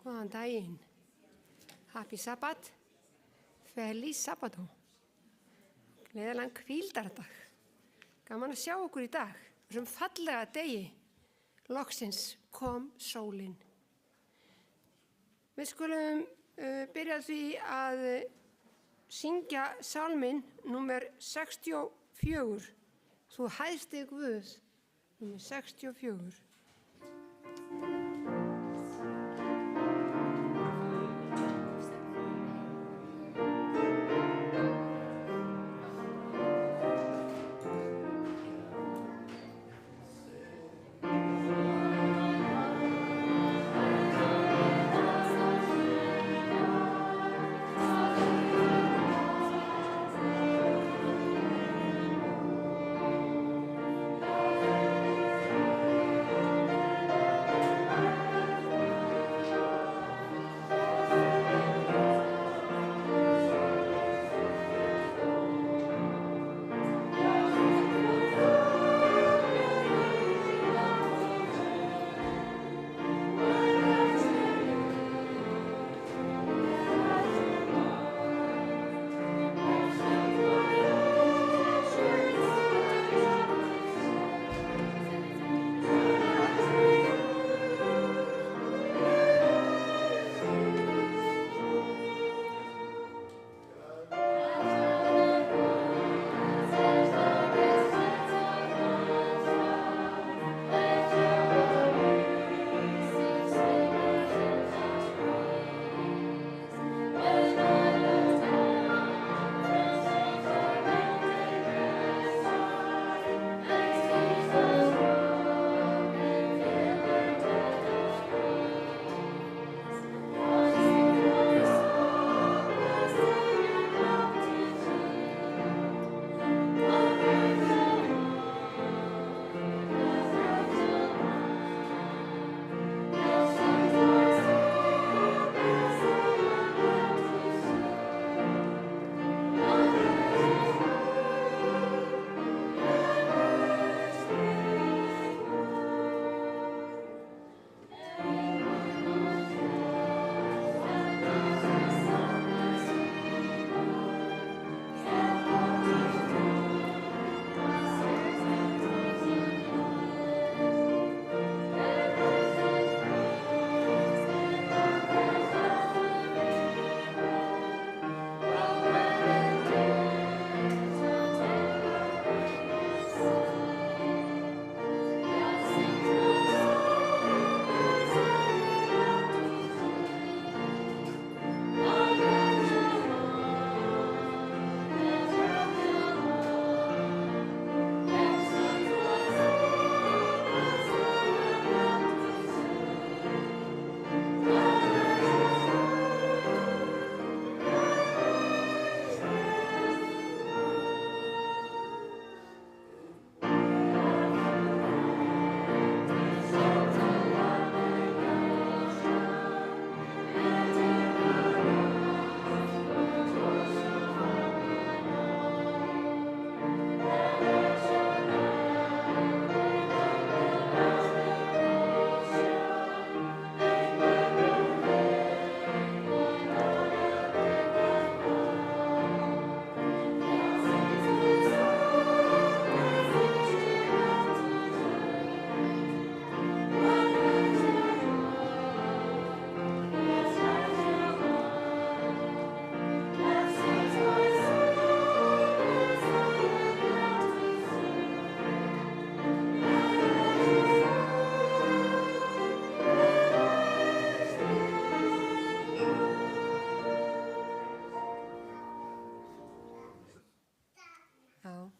Góðan daginn. Happy Sabbath. Feliz Sabbath. Gleðilegan hvíldardag. Gaman að sjá okkur í dag. Þessum fallega degi. Loksins kom sólin. Við skulum byrja því að syngja sálminn númer 64. Þú hæðsti Guð, númer 64.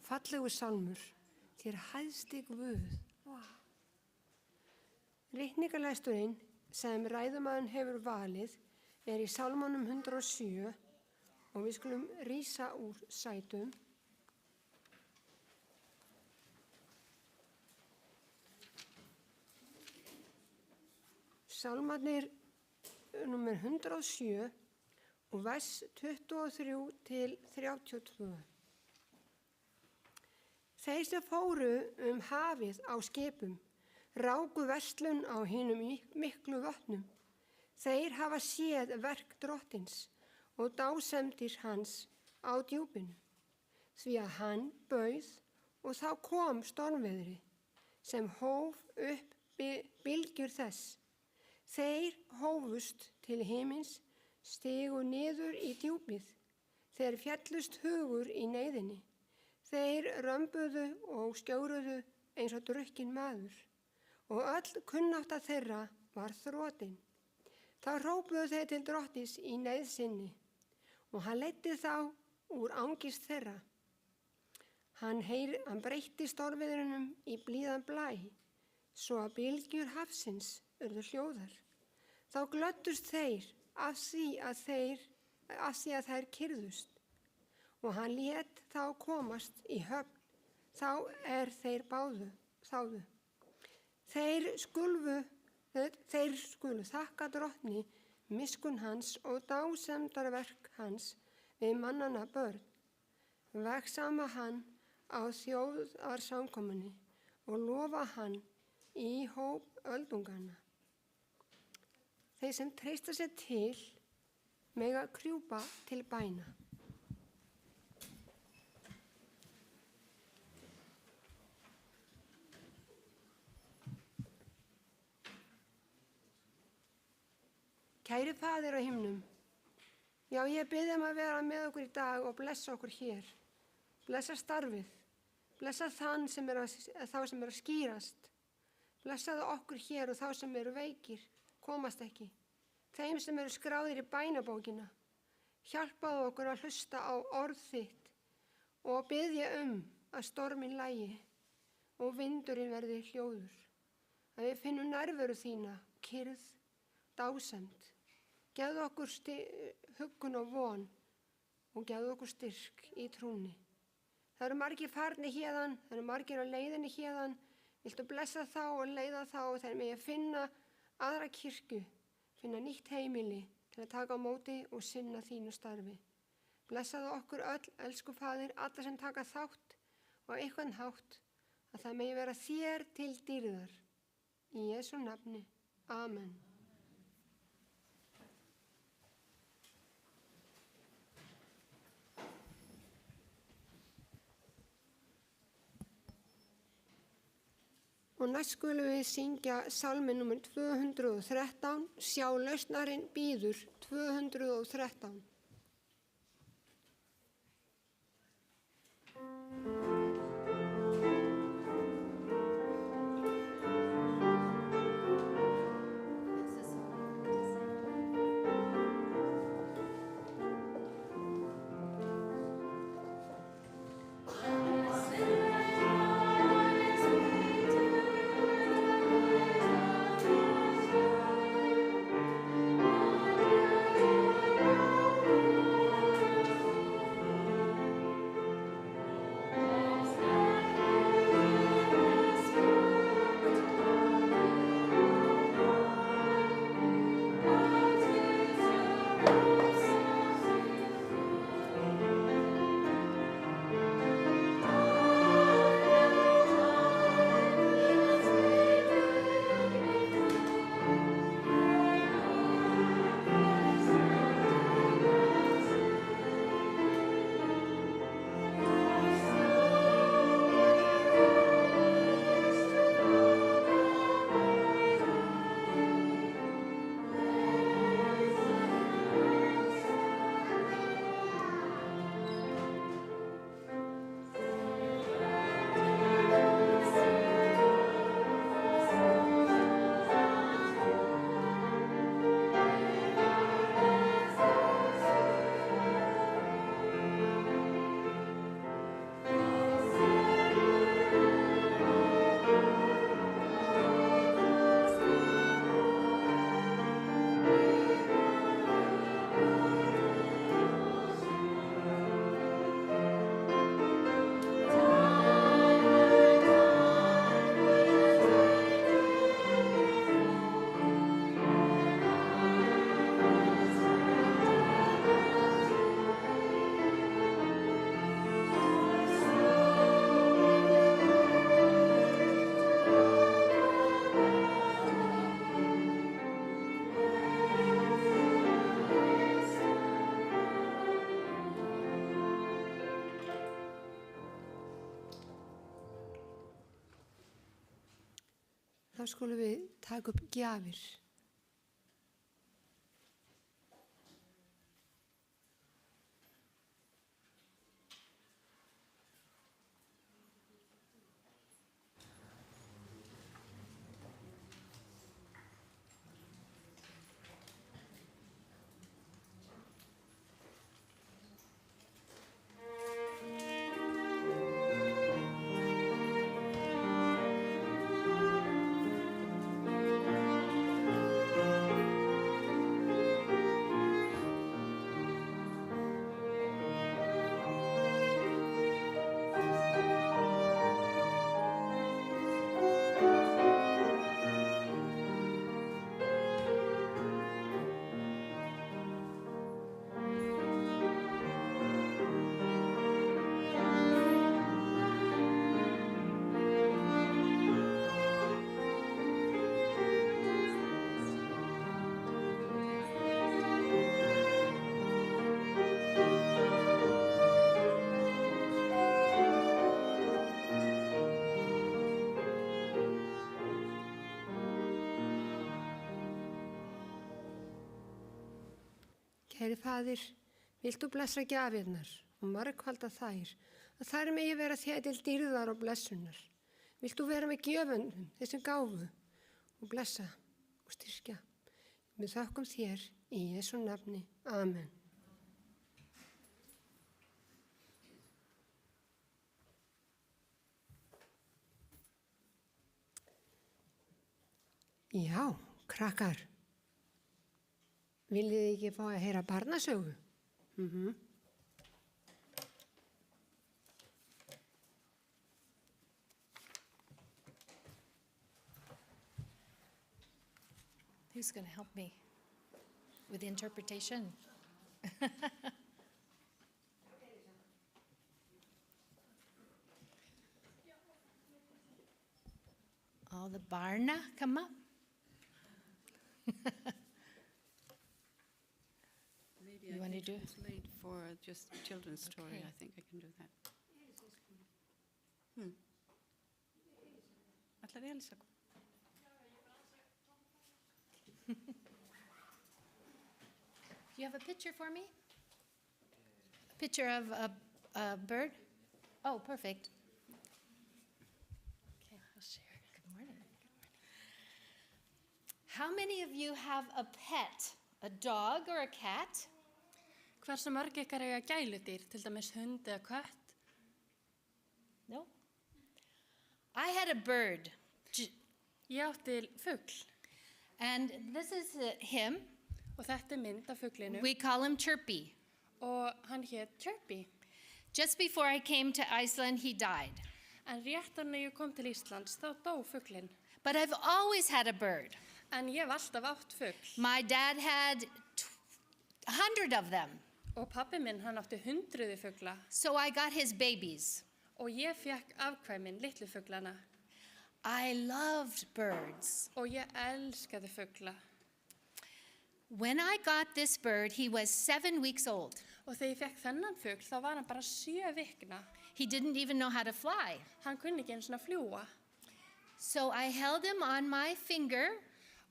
Fallegu sálmur, þér hæðsti Guð. Ritningarlesturinn sem ræðumaðurinn hefur valið í sálmanum 107 og við skulum rísa úr sætum. Sálmarnir númer 107 og vers 23 til 32. Þeir sem fóru hafið á skipum, ráku verslun á hinum miklu vötnum. Þeir hafa séð verk Drottins og dásemdir hans á djúpinu, því að hann bauð og þá kom stormveðri sem hóf upp bylgjur þess. Þeir hófust til himins, stigu niður í djúpið, þeir fjallust hugur í neyðinni. Þeir römbuðu og skjóruðu eins og drukkin maður og öll kunnátta þeirra var þrotin. Þá hrópuðu þeir til Drottins í neyð sinni og hann leiddi þá úr angist þeirra. Hann breytti stormviðrunum í blíðan blæ, svo að bylgjur hafsins urðu hljóðar. Þá glöddust þeir af því að þær kyrrðust og hann lét þá komast í höfn, þá þeir þáðu. Þeir skulu þakka Drottni miskunn hans og dásemdarverk hans við mannanna börn. Vegsama hann á þjóðarsamkomunni og lofa hann í hóp öldunganna. Þeir sem treysta sér til mega krjúpa til bæna. Kæri Faðir á himnum, já, ég bið að vera með okkur í dag og blessa okkur hér. Blessa starfið, blessa þá sem er að skýrast. Blessaðu okkur hér og þá sem eru veikir, komast ekki. Þeim sem eru skráðir í bænabókina. Hjálpaðu okkur að hlusta á orð þitt og biðja að storminn lægi og vindurinn verði hljóður. Að við finnum nærveru þína, kyrrð, dásemd. Gefðu okkur huggun og von og gefðu okkur styrk í trúnni. Það eru margir farnir héðan, það eru margir á leiðinni héðan. Viltu blessa þá og leiða þá og þeir megi finna aðra kirkju, finna nýtt heimili til að taka á móti og sinna þínu starfi. Blessaðu okkur öll, elsku Faðir, alla sem taka þátt og eitthvað hátt, að það megi vera þér til dýrðar. Í Jesú nafni. Amen. Og næst skulum við syngja salminn númer 213, Sjá lausnarinn bíður, 213. skulum við taka upp gjafir. Kæri Faðir, vilt þú blessa gjafirnar og margfalda þær, að þær megi vera þér til dýrðar og blessunar. Vilt þú vera með gjöfundum, þessum gáfu, og blessa og styrkja. Við þakkum þér í Jesú nafni. Amen. Já, krakkar. Viljið þið ekki fá að heyra barnasögu? Who's going to help me with the interpretation? All the Barna come up. Maybe You I want to can do it? translate for just children's story. Okay. I think I can do that. Ætlar Elisa að koma? Do you have a picture for me? A picture of a bird? Oh, perfect. Okay, I'll share. Good morning. How many of you have a pet? A dog or a cat? Hversu mörg ykkar eiga gæludýr, til dæmis hund eða kött? No? I had a bird, Ég átti fugl and this is him. og þetta mynd af fuglinu We call him Chirpy. og hann hét Chirpy. Just before I came to Iceland, he died. En rétt áður en ég kom til Íslands þá dó fuglinn. But I've always had a bird. En ég hef alltaf átt fugl My dad had 100 of them, og pabbi minn hann átti hundruði fugla so I got his babies. og ég fekk afkvæmin litlu fuglana I loved birds. og ég elskaði fugla. When I got this bird, he was 7 weeks old. Og þegar ég fekk þennan fugl þá var hann bara 7 vikna. He didn't even know how to fly. Hann kunni ekki einu svona fljúa So I held him on my finger.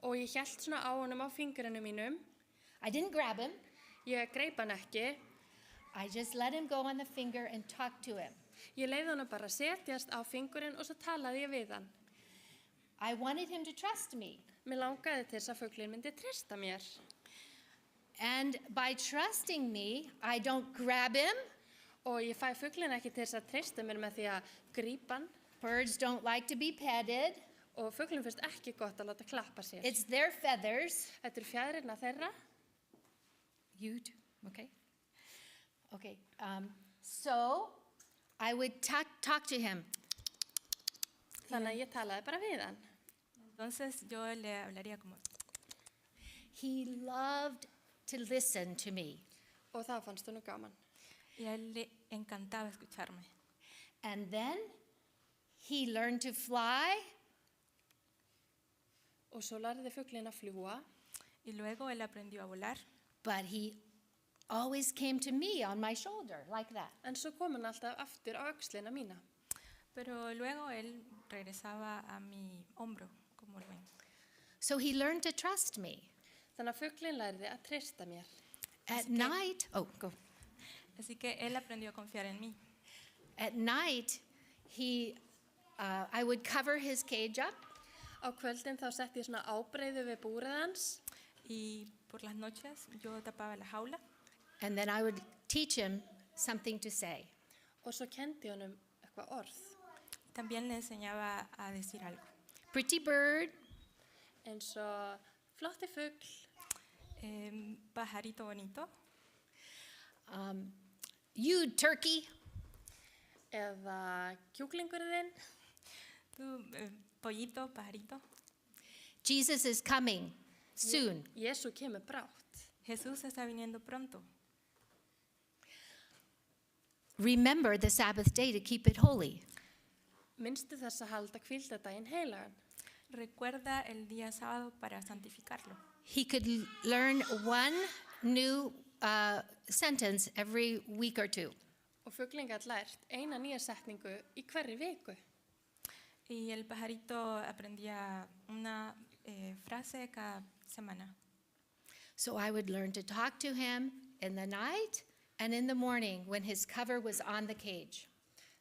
og ég hélt svona á honum á fingurinu mínum. I didn't grab him. Ég greip hann ekki. I just let him go on the finger and talk to him. Ég leiði hann bara setjast á fingurinn og svo talaði ég við hann. I wanted him to trust me. Mér langaði til þess að fuglinn myndi treysta mér. And by trusting me, I don't grab him. Og ég fæ fuglinn ekki til þess að treysta mér með því að grípa hann. Birds don't like to be petted. Og fuglinn finnst ekki gott að láta klappa sér. It's their feathers. Þetta fjæðrirna þeirra. You too, okay? Okay, so I would talk to him. Þannig að ég talaði bara við hann. Entonces yo le hablaría como, He loved to listen to me. Og það fannst honum gaman. y a él le encantaba escucharme. And then he learned to fly. Og svo lærði fuglinn að fljúa. Y luego él aprendió a volar, But he always came to me on my shoulder, like that. En svo kom hann alltaf aftur á öxlina mína. pero luego él regresaba a mi hombro, como vuelven. So he learned to trust me. Þannig að fuglinn lærði að treysta mér. At night, go. Así que él aprendió a confiar en mí. At night, I would cover his cage up, Á kvöldin þá setti ég svona ábreiðu við búrið hans Y por las noches yo tapaba la jaula and then I would teach him something to say. og svo kendi ég honum eitthvað orð. También le enseñaba a decir algo. Pretty bird, Eins og flotti fugl, Pajarito bonito, you turkey, eða kjúklingurinn, tú, pollito, pajarito. Jesus is coming soon. Jésu kemur brátt. Jesús está viniendo pronto. Remember the Sabbath day to keep it holy. Minnstu þess að halda hvíldardaginn heilagan. Recuerda el día sábado para santificarlo. He could learn one new sentence every week or two. Og fuglinn gat lært eina nýja setningu í hverri viku. Y el pajarito aprendía una frase cada semana. So I would learn to talk to him in the night and in the morning when his cover was on the cage.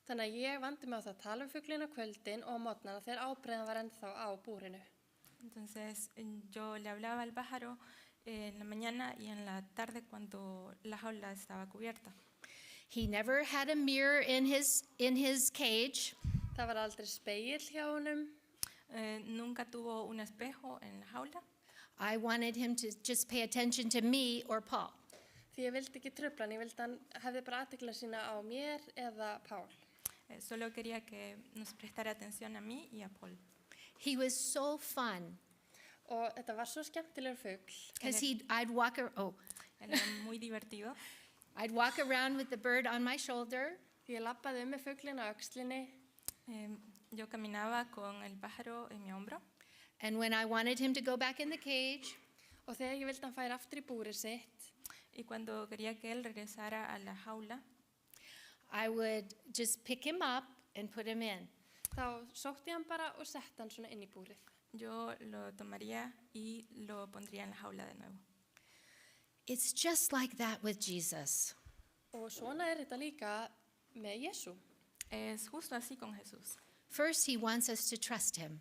Þannig að ég vandi mig á það að tala um fuglinn á kvöldin og á mótnana þegar ábreiðan var ennþá á búrinu. Entonces yo le hablaba al pájaro en la mañana y en la tarde cuando la jaula estaba cubierta. He never had a mirror in his cage. Það var aldrei spegill hjá honum. Nunca tuvo un espejo en la jaula. I wanted him to just pay attention to me or Paul. Því ég vildi ekki trufla hann, ég vildi hann hefði bara athygli sína á mér eða Pál. Solo quería que nos prestara atención a mí y a Paul. He was so fun Og þetta var svo skemmtilegur fugl. because I'd Él era muy divertido. walk around with the bird on my shoulder, Því ég labbaði með fuglinn á öxlinni Yo caminaba con el pájaro en mi hombro and when I wanted him to go back in the cage, og þegar ég vildi hann færa aftur í búrið sitt, y cuando quería que él regresara a la jaula, I would just pick him up and put him in. þá sótti ég hann bara og setti hann svona inn í búrið. yo lo tomaría y lo pondría en la jaula de nuevo. It's just like that with Jesus. Og svona þetta líka með Jésu. Es justo así con Jesús. First, he wants us to trust him.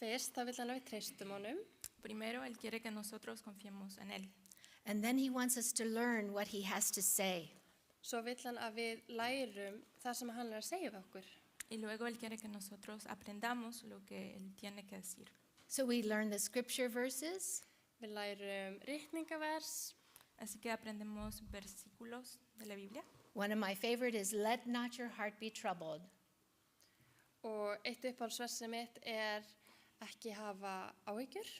Fyrst þá vill hann að við treystum honum Primero, él quiere que nosotros confiemos en él. And then he wants us to learn what he has to say. Svo vill hann að við lærum það sem hann er að segja við okkur. Y luego él quiere que nosotros aprendamos lo que él tiene que decir. So we learn the scripture verses, Við lærum ritningavers. Así que aprendemos versículos de la Biblia. one of my favorite is, let not your heart be troubled. Og eitt uppáhaldsversi mitt ekki hafa áhyggjur.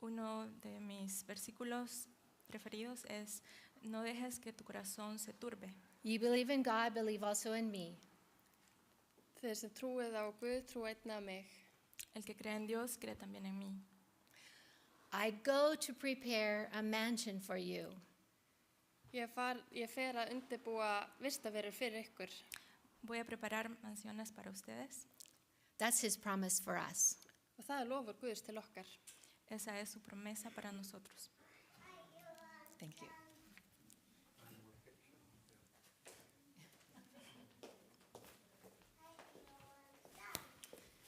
Uno de mis versículos preferidos es, no dejes que tu corazón se turbe. You believe in God, believe also in me. Þeir sem trúið á Guð, trú einnig á mig. El que cree en Dios, cree también en mí. I go to prepare a mansion for you. Ég fer að undirbúa vistaverur fyrir ykkur. Voy a preparar mansiones para ustedes. That's his promise for us. Og það lofur Guðs til okkar. Esa es su promesa para nosotros. Thank you.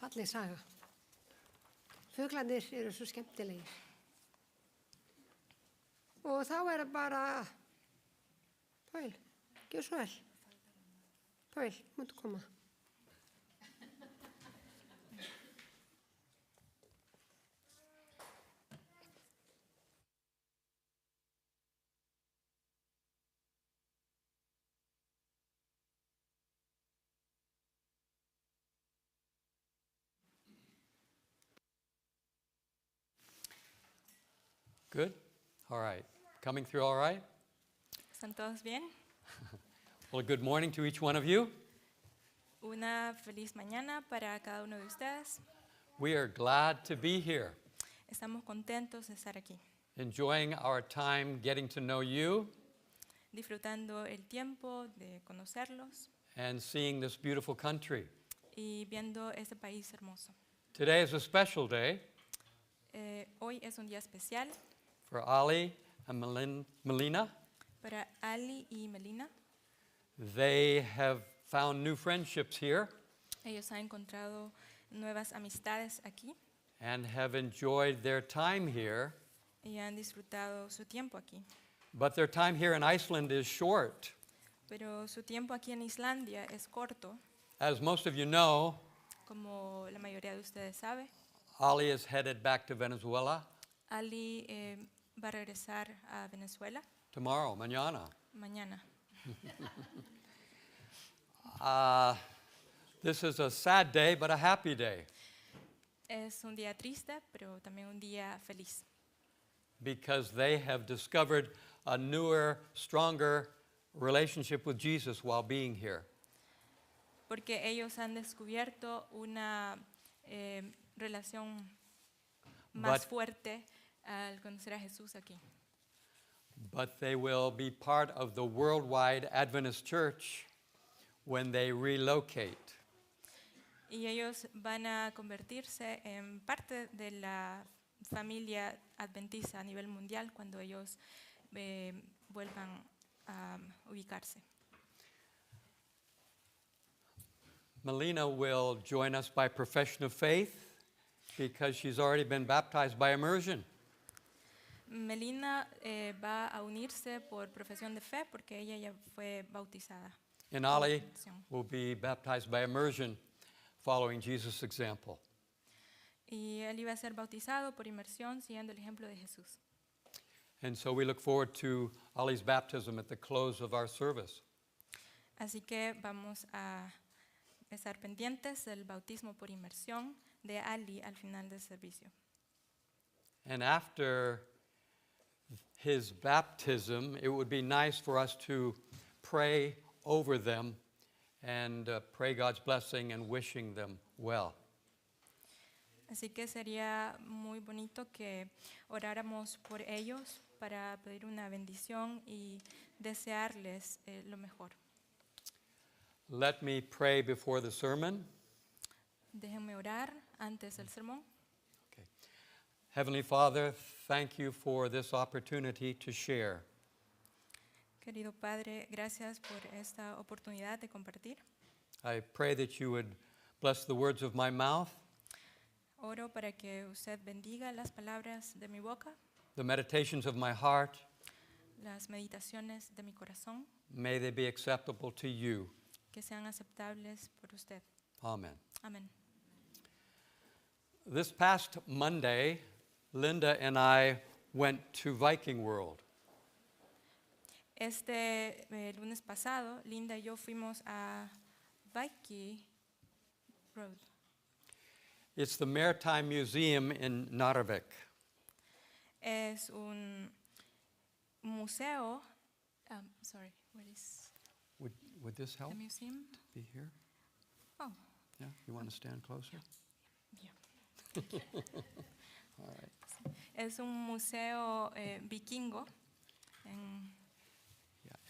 Falleg saga. Fuglarnir eru svo skemmtilegir. Og þá er það bara, Pál, gjör svo vel. Pál, múttu koma. Good? All right. Coming through all right? ¿Están todos bien? Well, good morning to each one of you. Una feliz mañana para cada uno de ustedes. We are glad to be here, Estamos contentos de estar aquí, enjoying our time getting to know you disfrutando el tiempo de conocerlos and seeing this beautiful country. y viendo este país hermoso. Today is a special day Hoy es un día especial for Ali and Melina. para Ali y Melina. They have found new friendships here Ellos han encontrado nuevas amistades aquí and have enjoyed their time here. y han disfrutado su tiempo aquí. But their time here in Iceland is short. Pero su tiempo aquí en Islandia es corto. As most of you know, Como la mayoría de ustedes sabe, Ali is headed back to Venezuela Ali va a regresar a Venezuela tomorrow, mañana. mañana. This is a sad day, but a happy day Es un día triste, pero también un día feliz, because they have discovered a newer, stronger relationship with Jesus while being here. porque ellos han descubierto una relación más But- fuerte al conocer a Jesús aquí. But they will be part of the worldwide Adventist Church when they relocate. Y ellos van a convertirse en parte de la familia adventista a nivel mundial cuando ellos vuelvan a ubicarse. Melina will join us by profession of faith because she's already been baptized by immersion. Melina va a unirse por profesión de fe porque ella ya fue bautizada. And Ali will be baptized by immersion following Jesus' example. Y él iba a ser bautizado por inmersión siguiendo el ejemplo de Jesús. And so we look forward to Ali's baptism at the close of our service. Así que vamos a estar pendientes del bautismo por inmersión de Ali al final del servicio. And after his baptism, it would be nice for us to pray over them and pray God's blessing and wishing them well. Así que sería muy bonito que oráramos por ellos para pedir una bendición y desearles lo mejor. Let me pray before the sermon. Déjenme orar antes del sermón. Okay. Heavenly Father, thank you for this opportunity to share. Querido Padre, gracias por esta oportunidad de compartir. I pray that you would bless the words of my mouth, Oro para que usted bendiga las palabras de mi boca, the meditations of my heart. las meditaciones de mi corazón, May they be acceptable to you. que sean aceptables por usted. Amen. Amén. This past Monday, Linda and I went to Viking World. Este lunes pasado, Linda y yo fuimos a Viking Road. It's the Maritime Museum in Narvik. Es un museo. Sorry, what is Would this help the museum? be here? Oh, Yeah, you want to stand closer? yeah. All right. Es un museo vikingo. En,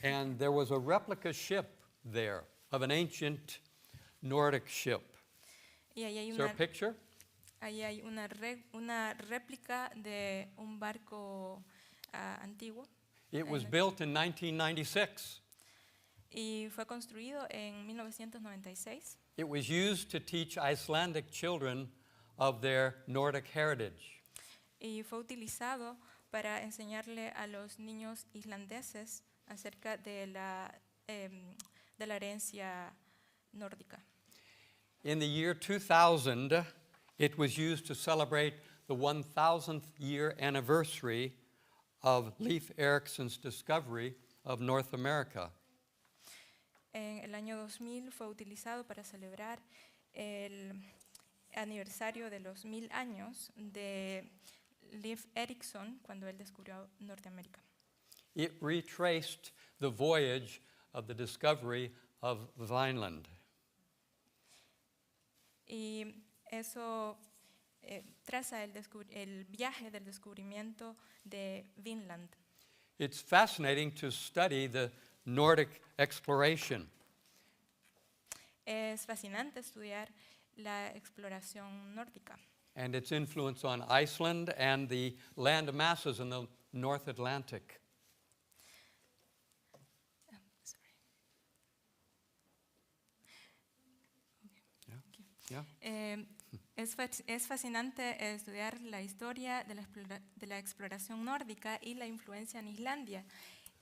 Yeah. And there was a replica ship there of an ancient Nordic ship. y ahí hay Is there una, a picture? ahí hay una réplica de un barco antiguo. It was And- built in 1996. Y fue construido en 1996 It was used to teach Icelandic children of their Nordic heritage. y fue utilizado para enseñarle a los niños islandeses acerca de la herencia nórdica. In the year 2000, it was used to celebrate the 1,000th year anniversary of Leif Erikson's discovery of North America. En el año 2000 fue utilizado para celebrar el aniversario de los 1000 años de Leif Erikson cuando él descubrió Norteamérica. It retraced the voyage of the discovery of Vineland. Y eso traza el viaje del descubrimiento de Vinland. It's fascinating to study the Nordic exploration. Es fascinante estudiar la exploración nórdica. and its influence on Iceland and the land masses in the North Atlantic. Yeah. Es fascinante estudiar la historia de la exploración nórdica y la influencia en Islandia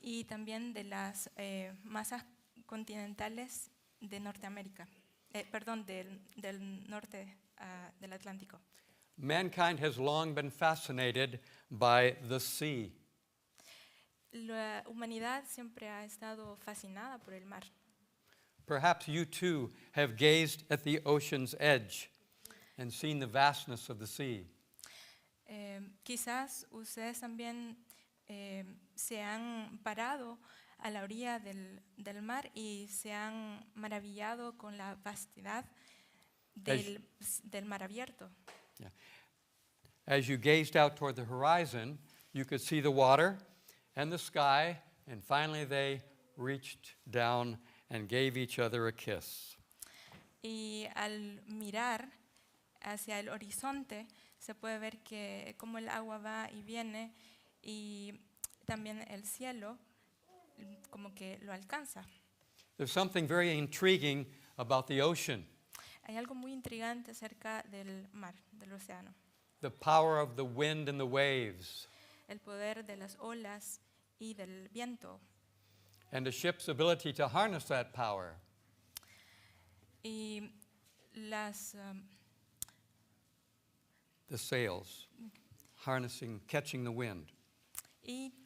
y también de las masas continentales de Norteamérica, del norte del Atlántico. Mankind has long been fascinated by the sea. La humanidad siempre ha estado fascinada por el mar. Perhaps you too have gazed at the ocean's edge and seen the vastness of the sea. Quizás ustedes también se han parado a la orilla del mar y se han maravillado con la vastedad del mar abierto. Yeah. As you gazed out toward the horizon, you could see the water and the sky, and finally they reached down and gave each other a kiss. Y al mirar hacia el horizonte se puede ver que como el agua va y viene y también el cielo como que lo alcanza. There's something very intriguing about the ocean, Hay algo muy intrigante acerca del mar, del océano. the power of the wind and the waves, El poder de las olas y del viento and a ship's ability to harness that power. y The sails, harnessing, catching the wind.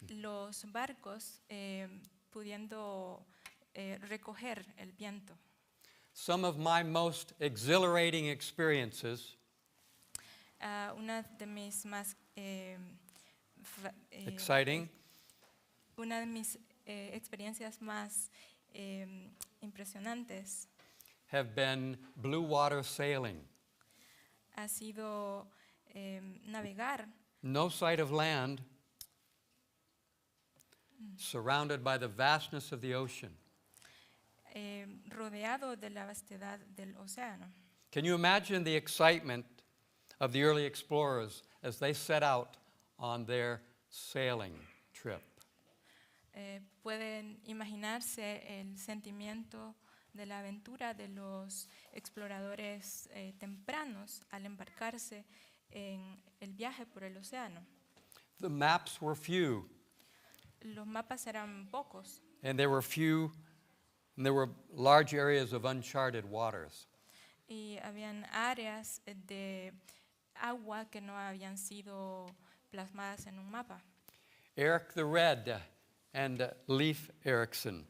los barcos pudiendo recoger el viento. Some of my most exhilarating experiences Una de mis más exciting una de mis experiencias más impresionantes have been blue water sailing. ha sido navegar No sight of land, surrounded by the vastness of the ocean. rodeado de la vastedad del océano. Can you imagine the excitement of the early explorers as they set out on their sailing trip? Pueden imaginarse el sentimiento de la aventura de los exploradores tempranos al embarcarse en el viaje por el océano. The maps were few, Los mapas eran pocos and there were large areas of uncharted waters. y habían áreas de agua que no habían sido plasmadas en un mapa. Eric the Red and Leif Erikson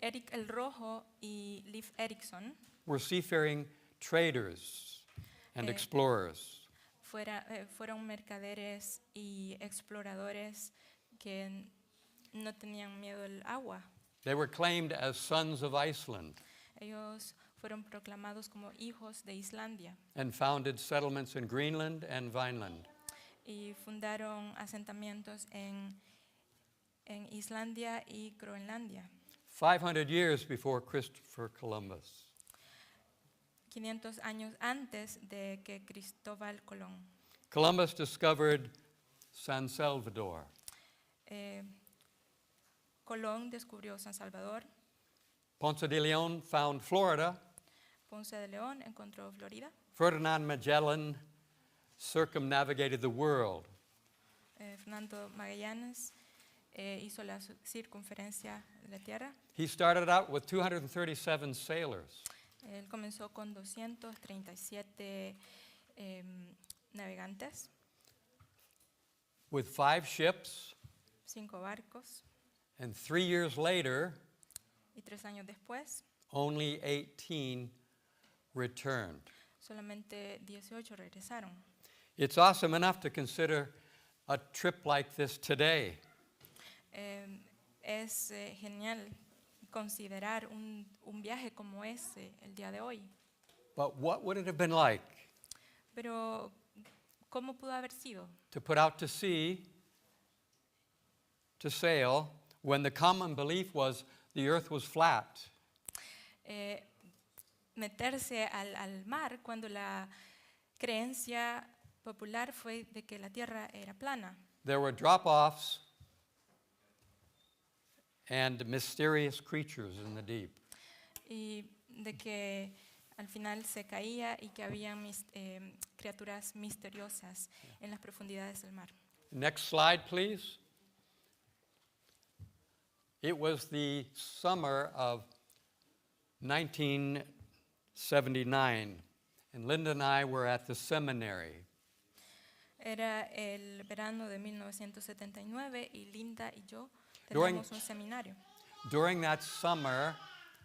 Eric el Rojo y Leif Erikson were seafaring traders and Eh, explorers. fueron mercaderes y exploradores que no tenían miedo del agua. They were claimed as sons of Iceland Ellos fueron proclamados como hijos de Islandia and founded settlements in Greenland and Vineland. y fundaron asentamientos en Islandia y Groenlandia, 500 years before Christopher Columbus. 500 años antes de que Cristóbal Colón. Columbus discovered San Salvador. Colón descubrió San Salvador, Ponce de Leon found Florida. Ponce de León encontró Florida, Ferdinand Magellan circumnavigated the world. Fernando Magallanes hizo la circunferencia de la Tierra. He started out with 237 sailors. Él comenzó con 237 navegantes, With 5 ships, 5 barcos, and 3 years later, y 3 años después, only 18 returned. solamente 18 regresaron. It's awesome enough to consider a trip like this today. Es genial considerar un viaje como ese el día de hoy. But what would it have been like Pero, ¿cómo pudo haber sido? to put out to sea, to sail, when the common belief was the earth was flat? Meterse al mar cuando la creencia popular fue de que la Tierra era plana. There were drop-offs and mysterious creatures in the deep. Y de que al final se caía y que había criaturas misteriosas en las profundidades del mar. Next slide, please. It was the summer of 1979, and Linda and I were at the seminary. Era el verano de 1979 y Linda y yo During- teníamos un seminario. During that summer,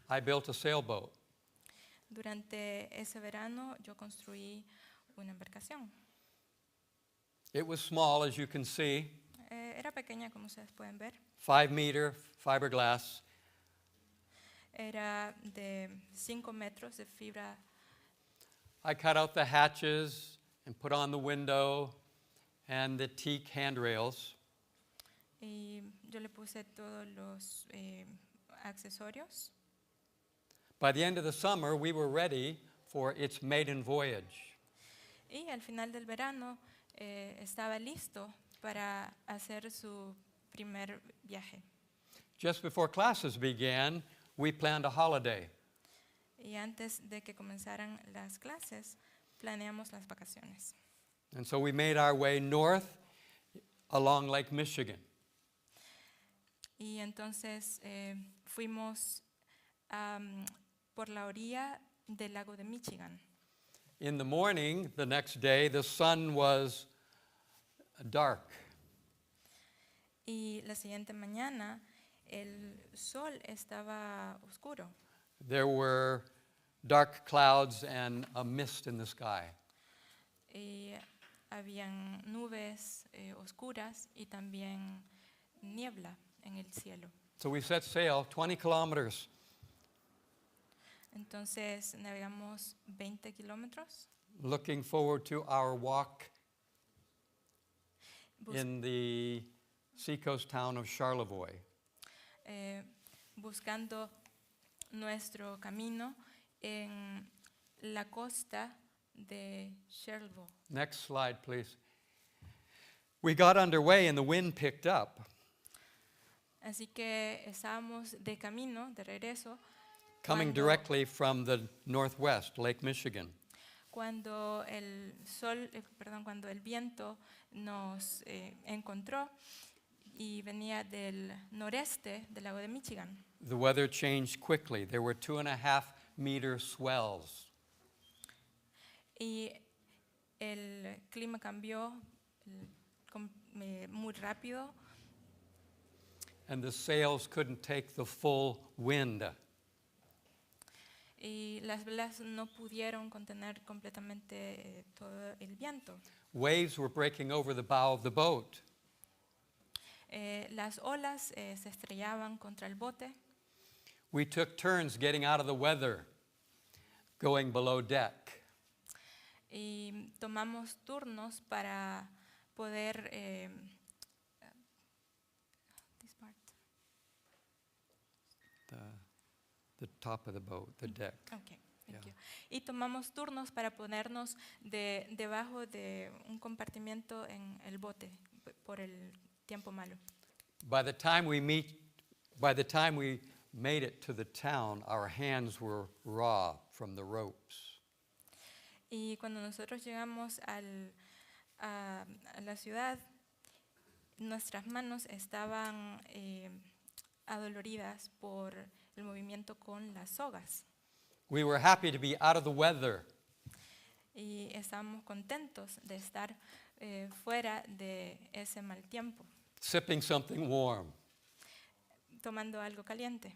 I built a sailboat. Durante ese verano yo construí una embarcación. It was small, as you can see, Era pequeña, como ustedes pueden ver. 5-meter fiberglass. Era de 5 metros de fibra. I cut out the hatches and put on the window and the teak handrails. Y yo le puse todos los accesorios. By the end of the summer, we were ready for its maiden voyage. Y al final del verano estaba listo para hacer su primer viaje. Just before classes began, we planned a holiday. Y antes de que comenzaran las clases, planeamos las vacaciones. And so we made our way north along Lake Michigan. Y entonces fuimos por la orilla del lago de Michigan. In the morning, the next day, the sun was dark. Y la siguiente mañana el sol estaba oscuro. There were dark clouds and a mist in the sky. Y habían nubes oscuras y también niebla en el cielo. So we set sail 20 kilometers Entonces navegamos 20 kilómetros looking forward to our walk bus- in the seacoast town of Charlevoix. buscando nuestro camino en la costa de Charlevoix. Next slide, please. We got underway and the wind picked up. Así que estábamos de camino, de regreso, Coming Cuando- directly from the northwest, Lake Michigan. cuando cuando el viento nos encontró y venía del noreste del lago de Michigan. The weather changed quickly. There were 2.5-meter swells. Y el clima cambió muy rápido And the sails couldn't take the full wind. y las velas no pudieron contener completamente todo el viento. Waves were breaking over the bow of the boat. Las olas se estrellaban contra el bote We took turns getting out of the weather, going below deck. y tomamos turnos para poder this part. The top of the boat, the deck. Okay, thank Yeah. you. Y tomamos turnos para ponernos debajo de un compartimiento en el bote por el tiempo malo. By the time we made it to the town, our hands were raw from the ropes. Y cuando nosotros llegamos a la ciudad, nuestras manos estaban adoloridas por el movimiento con las sogas. We were happy to be out of the weather, Y estábamos contentos de estar fuera de ese mal tiempo, sipping something warm. tomando algo caliente.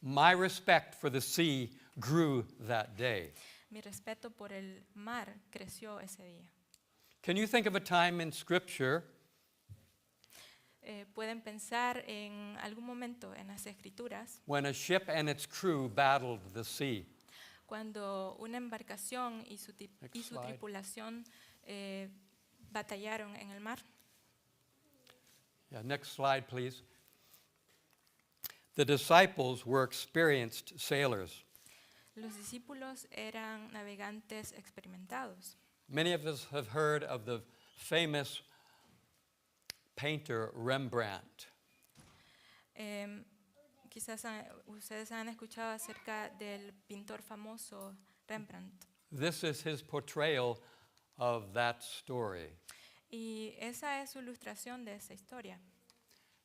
My respect for the sea grew that day. Mi respeto por el mar creció ese día. Can you think of a time in Scripture Pueden pensar en algún momento en las escrituras when a ship and its crew battled the sea? cuando una embarcación y su Next slide. tripulación batallaron en el mar. Yeah, next slide, please. The disciples were experienced sailors. Los discípulos eran navegantes experimentados. Many of us have heard of the famous painter Rembrandt. Quizás ustedes han escuchado acerca del pintor famoso Rembrandt. This is his portrayal of that story. Y esa es su ilustración de esa historia.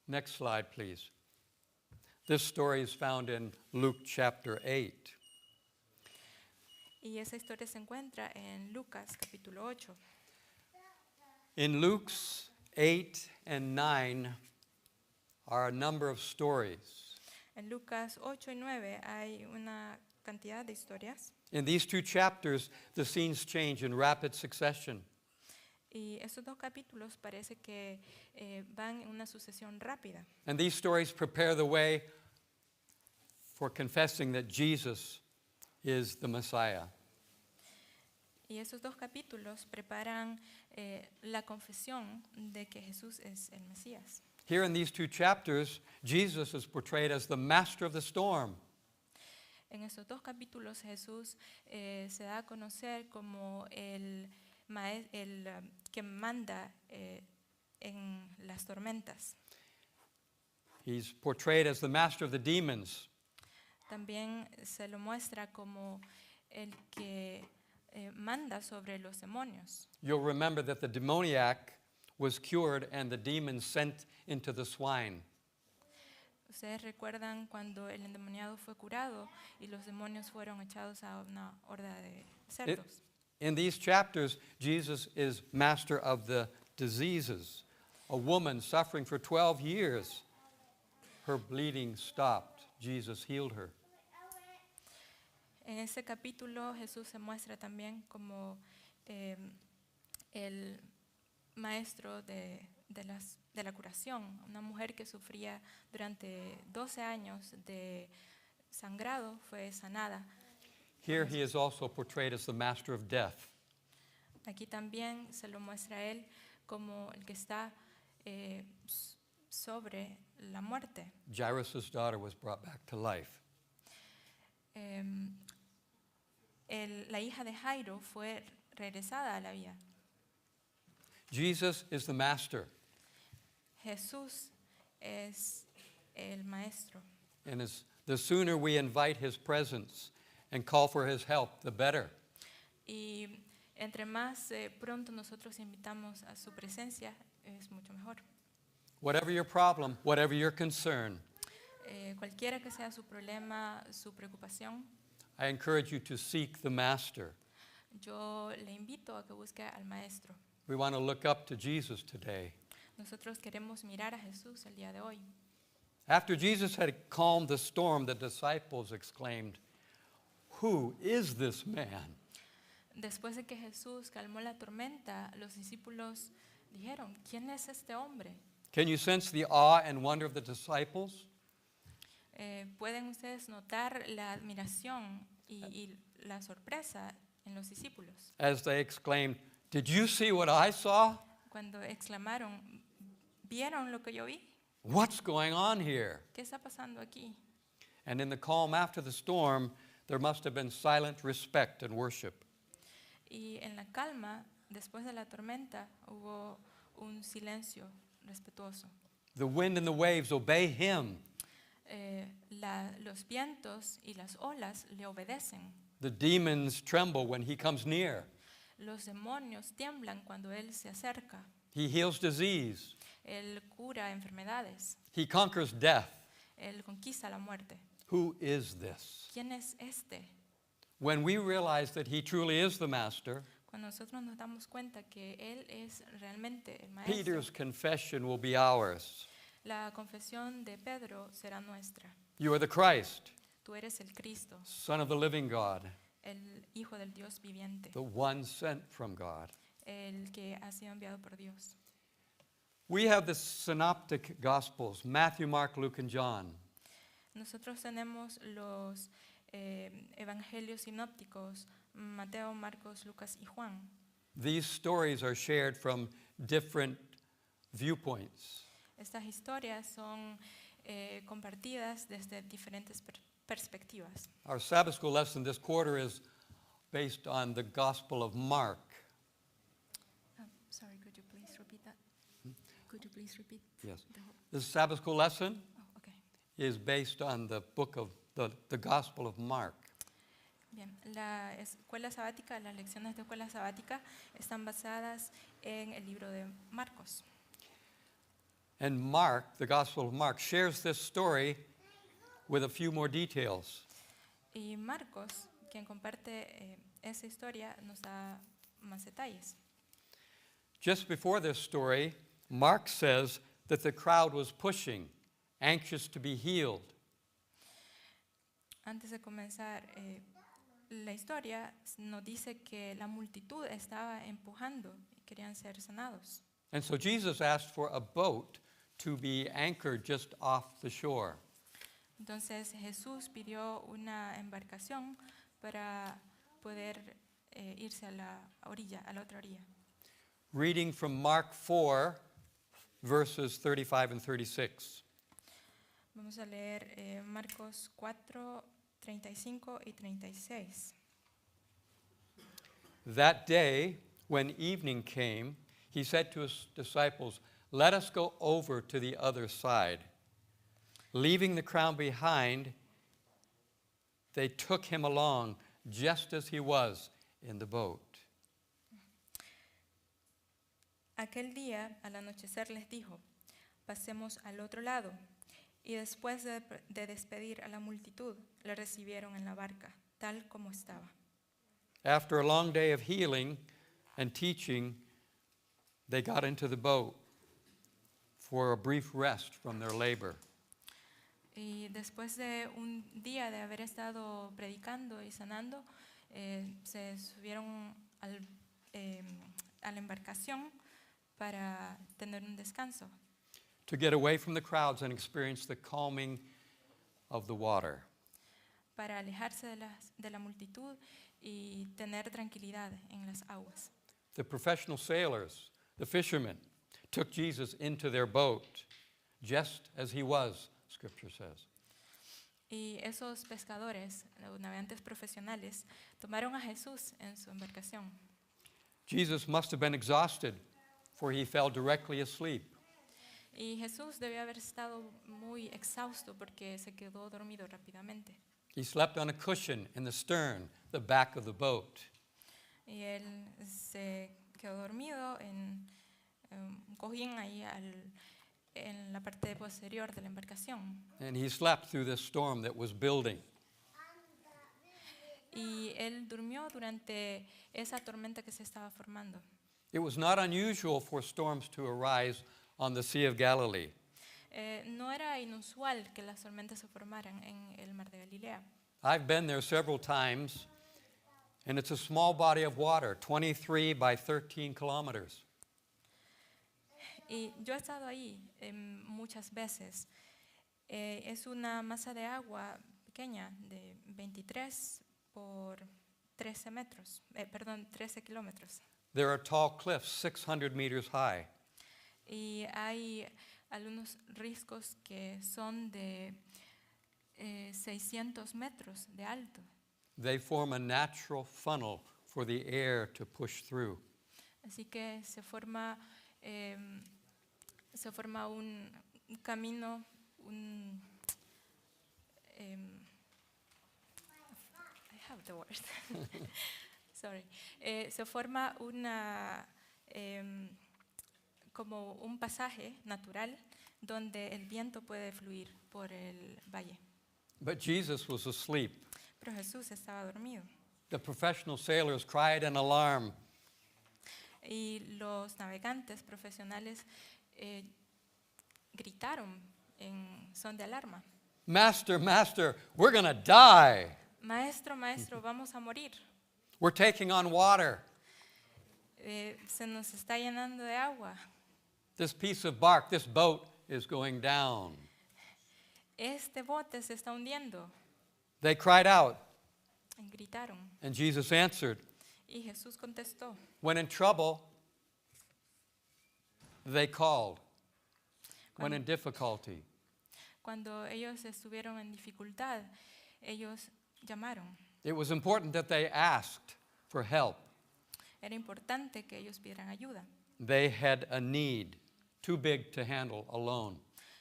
Next slide, please. This story is found in Luke chapter 8. Y esa historia se encuentra en Lucas capítulo 8. In Luke's 8 and 9 are a number of stories. En Lucas 8 y 9 hay una cantidad de historias. In these two chapters, the scenes change in rapid succession. Y esos dos capítulos parece que van en una sucesión rápida. And these stories prepare the way for confessing that Jesus is the Messiah. Y esos dos capítulos preparan la confesión de que Jesús es el Mesías. Here in these two chapters, Jesus is portrayed as the master of the storm. En esos dos capítulos Jesús se da a conocer como el que manda en las tormentas. He's portrayed as the master of the demons. También se lo muestra como el que manda sobre los demonios. You'll remember that the demoniac was cured and the demons sent into the swine. Ustedes recuerdan cuando el endemoniado fue curado y los demonios fueron echados a una horda de cerdos. In these chapters, Jesus is master of the diseases. A woman suffering for 12 years, her bleeding stopped. Jesus healed her. En ese capítulo Jesús se muestra también como el maestro de la curación, una mujer que sufría durante 12 años de sangrado fue sanada. Here he is also portrayed as the master of death. Aquí también se lo muestra a él como el que está sobre la muerte. Jairus' daughter was brought back to life. La hija de Jairo fue regresada a la vida. Jesus is the master, Jesús es el maestro. and the sooner we invite his presence and call for his help, the better. Y entre más pronto nosotros invitamos a su presencia, es mucho mejor. Whatever your problem, whatever your concern, Cualquiera que sea su problema, su preocupación, I encourage you to seek the master. yo le invito a que busque al maestro. We want to look up to Jesus today. Nosotros queremos mirar a Jesús el día de hoy. After Jesus had calmed the storm, the disciples exclaimed, "Who is this man?" Después de que Jesús calmó la tormenta, los discípulos dijeron, ¿quién es este hombre? Can you sense the awe and wonder of the disciples? ¿Pueden ustedes notar la admiración y la sorpresa en los discípulos? As they exclaimed, "Did you see what I saw? Cuando exclamaron, ¿vieron lo que yo vi? What's going on here?" ¿Qué está pasando aquí? And in the calm after the storm, there must have been silent respect and worship. Y en la calma, después de la tormenta, hubo un silencio respetuoso. The wind and the waves obey him. Los vientos y las olas le obedecen. The demons tremble when he comes near. Los demonios tiemblan cuando él se acerca. He heals disease. Él cura enfermedades. He conquers death. Él conquista la muerte. Who is this? ¿Quién es este? When we realize that he truly is the master, Cuando nosotros nos damos cuenta que él es realmente el maestro, Peter's confession will be ours. la confesión de Pedro será nuestra. You are the Christ, Tú eres el Cristo, Son of the living God, el Hijo del Dios viviente, the one sent from God. el que ha sido enviado por Dios. We have the synoptic gospels, Matthew, Mark, Luke, and John. Nosotros tenemos los evangelios sinópticos, Mateo, Marcos, Lucas y Juan. These stories are shared from different viewpoints. Estas historias son compartidas desde diferentes perspectivas. Our Sabbath school lesson this quarter is based on the Gospel of Mark. Sorry, could you please repeat that? Could you please repeat? Yes. the whole- This Sabbath school lesson Oh, okay. is based on the book of the Gospel of Mark. Bien, la escuela sabática, las lecciones de escuela sabática están basadas en el libro de Marcos. And Mark, the Gospel of Mark, shares this story with a few more details. Y Marcos, quien comparte esa historia, nos da más detalles. Just before this story, Mark says that the crowd was pushing, anxious to be healed. Antes de comenzar la historia, nos dice que la multitud estaba empujando y querían ser sanados. And so Jesus asked for a boat to be anchored just off the shore. Entonces Jesús pidió una embarcación para poder irse a la orilla, a la otra orilla. Reading from Mark 4, verses 35 and 36. Vamos a leer Marcos 4, 35 y 36. That day, when evening came, he said to his disciples, "Let us go over to the other side." Leaving the crowd behind, they took him along just as he was in the boat. Aquel día, al anochecer, les dijo, pasemos al otro lado. Y después de despedir a la multitud, le recibieron en la barca, tal como estaba. After a long day of healing and teaching, they got into the boat for a brief rest from their labor. Y después de un día de haber estado predicando y sanando, se subieron a la embarcación para tener un descanso, To get away from the crowds and experience the calming of the water. para alejarse de la multitud y tener tranquilidad en las aguas. The professional sailors, the fishermen, took Jesus into their boat just as he was, Scripture says. Y esos pescadores, los navegantes profesionales, tomaron a Jesús en su embarcación. Jesus must have been exhausted, for he fell directly asleep. Y Jesús debió haber estado muy exhausto porque se quedó dormido rápidamente. He slept on a cushion in the stern, the back of the boat. Y él se quedó dormido en un cojín ahí en la parte posterior de la embarcación. And he slept through this storm that was building. Y él durmió durante esa tormenta que se estaba formando. It was not unusual for storms to arise on the Sea of Galilee. No era inusual que las tormentas se formaran en el mar de Galilea. I've been there several times, and it's a small body of water, 23 by 13 kilometers. Y yo he estado ahí muchas veces. Es una masa de agua pequeña de 23 por 13 metros, 13 kilómetros. There are tall cliffs 600 meters high. Y hay algunos riscos que son de 600 metros de alto. They form a natural funnel for the air to push through. Así que se forma un camino, I have the word. Sorry. Se forma como un pasaje natural donde el viento puede fluir por el valle. But Jesus was asleep. Pero Jesús estaba dormido. The professional sailors cried in alarm. Y los navegantes profesionales gritaron en son de alarma. Master, Master, we're going to die. Maestro, maestro, vamos a morir. We're taking on water. Se nos está llenando de agua. This piece of bark, this boat is going down. Este bote se está hundiendo. They cried out, Y gritaron. and Jesus answered, Y Jesús contestó. when in trouble, they called. When in difficulty, Cuando ellos estuvieron en dificultad, ellos llamaron. it was important that they asked for help. Era importante que ellos pidieran ayuda. They had a need too big to handle alone.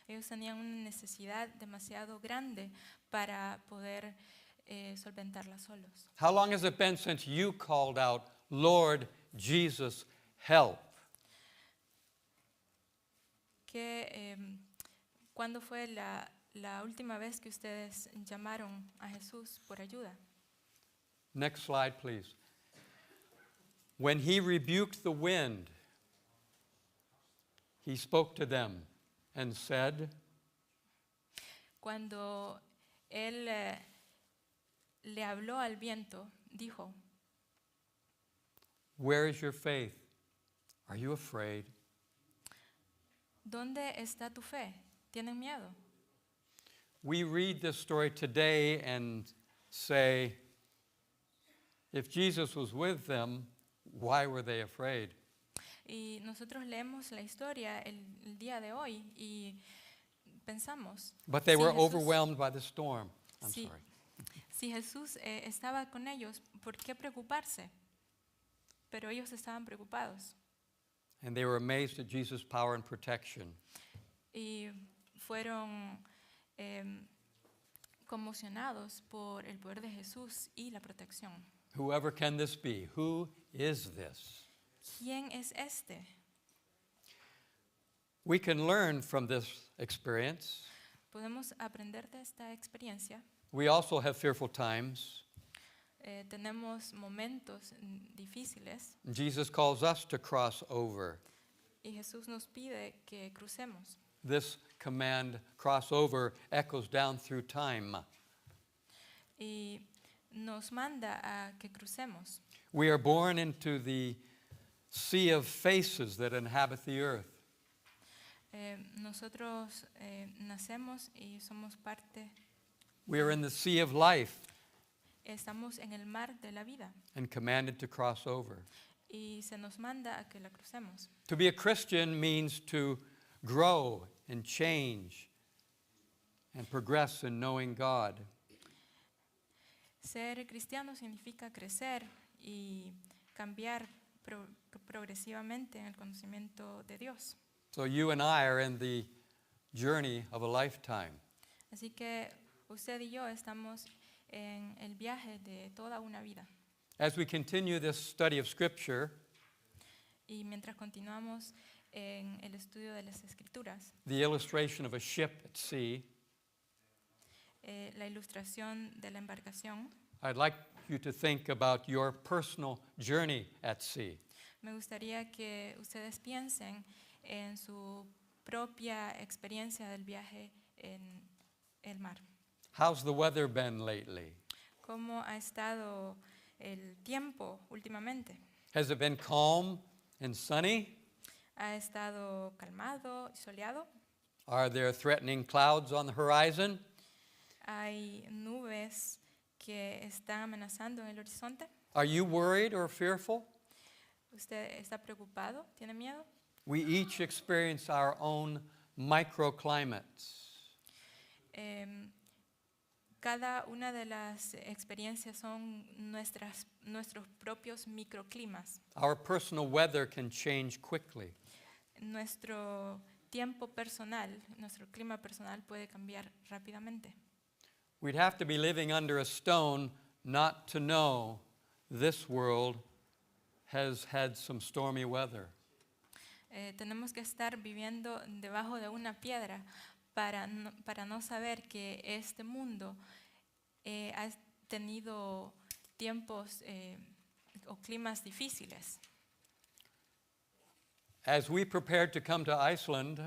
Ellos tenían una necesidad demasiado grande para poder solventarla solos. How long has it been since you called out, Lord Jesus, help? ¿Cuándo fue la última vez que ustedes llamaron a Jesús por ayuda? Next slide, please. When he rebuked the wind, he spoke to them and said, Cuando él le habló al viento, dijo, where is your faith? Are you afraid? ¿dónde está tu fe? ¿Tienen miedo? We read this story today and say, if Jesus was with them, why were they afraid? Y nosotros leemos la historia el día de hoy y pensamos, But they si were Jesús- overwhelmed by the storm. I'm Sí. sorry. Si Jesús estaba con ellos, ¿por qué preocuparse? Pero ellos estaban preocupados And they were amazed at Jesus' power and protection. y fueron conmocionados por el poder de Jesús y la protección. Whoever can this be? Who is this? ¿Quién es este? We can learn from this experience. Podemos aprender de esta experiencia. We also have fearful times. Tenemos momentos difíciles Jesus calls us to cross over. y Jesús nos pide que crucemos. This command, cross over, echoes down through time. Y nos manda a que crucemos. We are born into the sea of faces that inhabit the earth. Nosotros nacemos y somos parte, We are in the sea of life estamos en el mar de la vida and commanded to cross over. y se nos manda a que la crucemos. To be a Christian means to grow and change and progress in knowing God. Ser cristiano significa crecer y cambiar progresivamente en el conocimiento de Dios. So you and I are in the journey of a lifetime. Así que usted y yo estamos en el viaje de toda una vida. As we continue this study of Scripture, Y mientras continuamos en el estudio de las Escrituras, the illustration of a ship at sea, la ilustración de la embarcación, I'd like you to think about your personal journey at sea. me gustaría que ustedes piensen en su propia experiencia del viaje en el mar. How's the weather been lately? ¿Cómo ha estado el tiempo últimamente? Has it been calm and sunny? ¿Ha estado calmado y soleado? Are there threatening clouds on the horizon? ¿Hay nubes que están amenazando en el horizonte? Are you worried or fearful? ¿Usted está preocupado? ¿Tiene miedo? We each experience our own microclimates. Cada una de las experiencias son nuestros propios microclimas. Our personal weather can change quickly. Nuestro tiempo personal, nuestro clima personal puede cambiar rápidamente. We'd have to be living under a stone not to know this world has had some stormy weather. Tenemos que estar viviendo debajo de una piedra para no saber que este mundo ha tenido tiempos o climas difíciles. As we prepared to come to Iceland,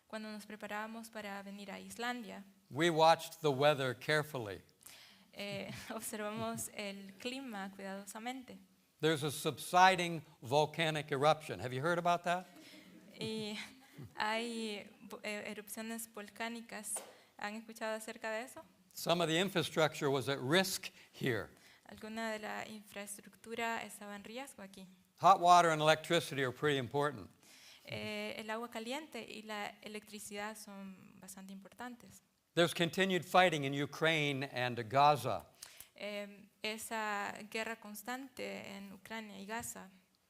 Cuando nos preparábamos para venir a Islandia, we watched the weather carefully. observamos el clima cuidadosamente. There's a subsiding volcanic eruption. Have you heard about that? Y hay erupciones volcánicas. ¿Han escuchado acerca de eso? Some of the infrastructure was at risk here. Alguna de la infraestructura estaba en riesgo aquí. Hot water and electricity are pretty important. El agua caliente y la electricidad son bastante importantes. There's continued fighting in Ukraine and Gaza. Esa guerra constante en Ucrania y Gaza.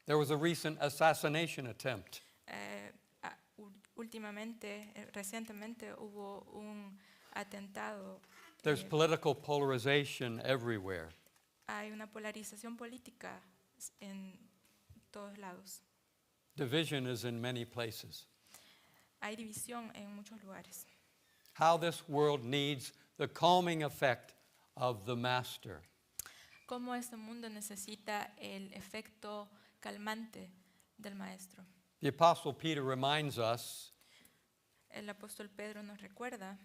There was a recent assassination attempt. Recientemente hubo un atentado. There's political polarization everywhere. Hay una polarización política en todos lados. Division is in many places. Hay división en muchos lugares. How this world needs the calming effect of the Master. Cómo este mundo necesita el efecto calmante del Maestro. The Apostle Peter reminds us, El apóstol Pedro nos recuerda,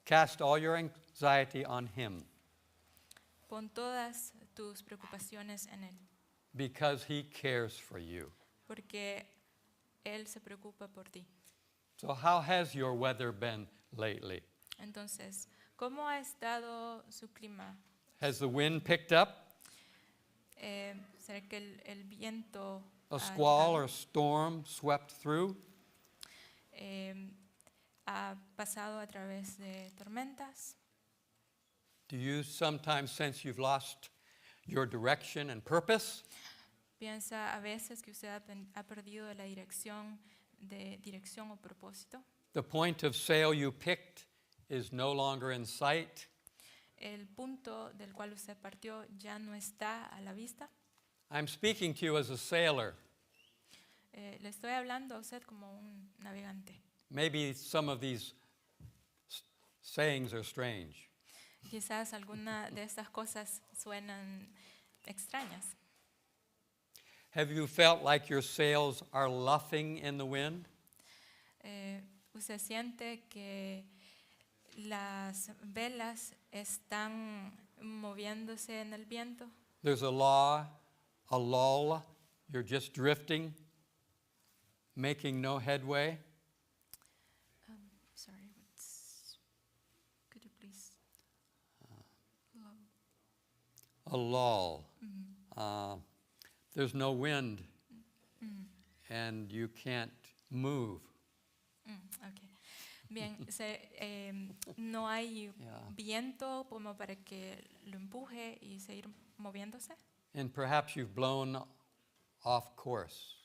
cast all your anxiety on him pon todas tus preocupaciones en Él, because he cares for you. porque Él se preocupa por ti. So how has your weather been lately? Entonces, ¿cómo ha estado su clima? Has the wind picked up? ¿Será que el viento A ha squall llegado? or storm swept through? ¿Ha pasado a través de tormentas? Do you sometimes sense you've lost your direction and purpose? ¿Piensa a veces que usted ha perdido la dirección o propósito? The point of sail you picked is no longer in sight. ¿El punto del cual usted partió ya no está a la vista? I'm speaking to you as a sailor. Le estoy hablando a usted como un navegante. Maybe some of these sayings are strange. Quizás alguna de estas cosas suenan extrañas. Have you felt like your sails are luffing in the wind? ¿Usted siente que las velas están moviéndose en el viento? There's a lull, you're just drifting, making no headway. Sorry, could you please? A lull. There's no wind, and you can't move. Okay. Bien, no hay Yeah. viento como para que lo empuje y seguir moviéndose. And perhaps you've blown off course.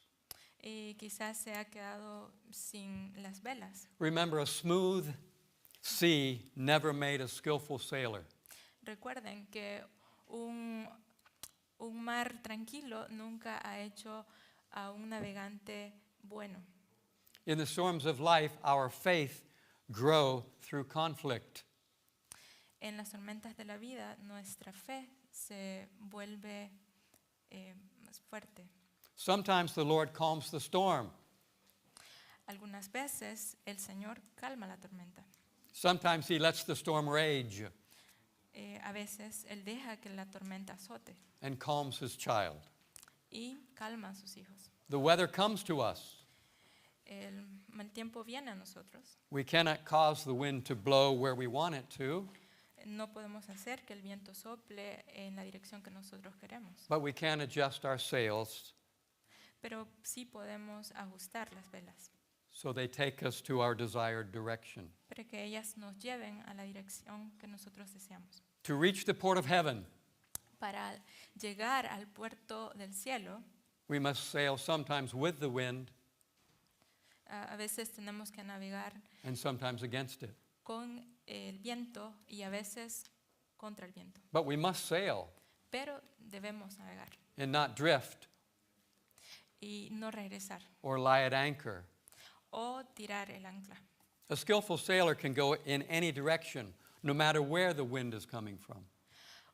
Y quizás se ha quedado sin las velas. Remember, a smooth sea never made a skillful sailor. Recuerden que un mar tranquilo nunca ha hecho a un navegante bueno. In the storms of life, our faith grows through conflict. En las tormentas de la vida, nuestra fe se vuelve más fuerte. Sometimes the Lord calms the storm. Algunas veces el Señor calma la tormenta. Sometimes he lets the storm rage A veces Él deja que la tormenta azote and calms his child. y calma a sus hijos. The weather comes to us. El mal tiempo viene a nosotros. We cannot cause the wind to blow where we want it to, No podemos hacer que el viento sople en la dirección que nosotros queremos, but we can adjust our sails pero sí podemos ajustar las velas so they take us to our desired direction. para que ellas nos lleven a la dirección que nosotros deseamos. To reach the port of heaven, Para llegar al puerto del cielo, we must sail sometimes with the wind a veces tenemos que navegar and sometimes against it. con el viento y a veces contra el viento. But we must sail Pero debemos navegar and not drift y no regresar or lie at anchor. o tirar el ancla. A skillful sailor can go in any direction, no matter where the wind is coming from.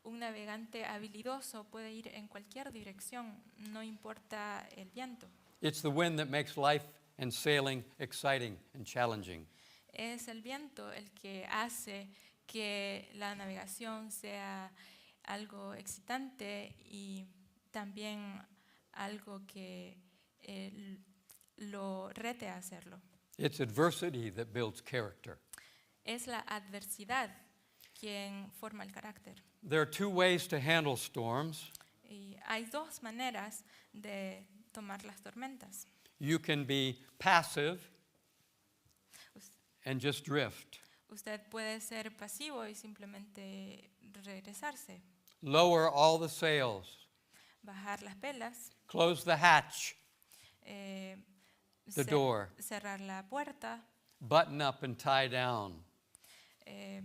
Un navegante habilidoso puede ir en cualquier dirección, no importa el viento. It's the wind that makes life and sailing exciting and challenging. Es el viento el que hace que la navegación sea algo excitante y también algo que lo rete a hacerlo. It's adversity that builds character. Es la adversidad quien forma el carácter. There are two ways to handle storms. Y hay dos maneras de tomar las tormentas. You can be passive and just drift. Usted puede ser pasivo y simplemente regresarse. Lower all the sails bajar las velas, close the hatch, eh, the door, cerrar la puerta, button up and tie down, eh,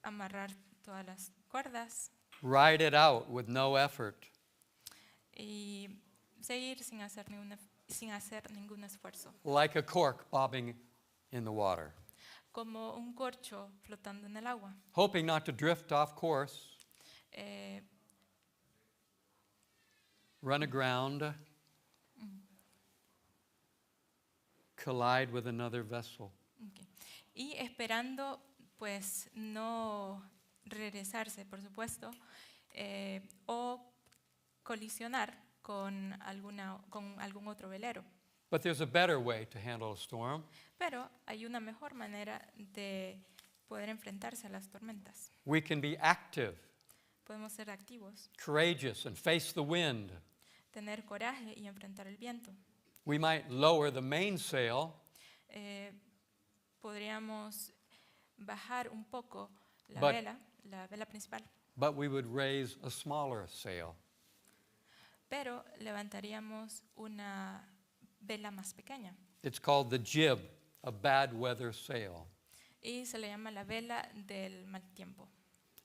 amarrar todas las cuerdas ride it out with no effort. y seguir sin hacer ningún esfuerzo, Like a cork bobbing in the water, como un corcho flotando en el agua, hoping not to drift off course, eh, run aground, collide with another vessel. ok. Y esperando pues no regresarse, por supuesto, o colisionar con algún otro velero. But there's a better way to handle a storm. Pero hay una mejor manera de poder enfrentarse a las tormentas. We can be active, Podemos ser activos, courageous, and face the wind. tener coraje y enfrentar el viento. We might lower the mainsail, Podríamos bajar un poco la vela principal, but we would raise a smaller sail. pero levantaríamos una vela más pequeña. It's called the jib, a bad weather sail. Y se le llama la vela del mal tiempo.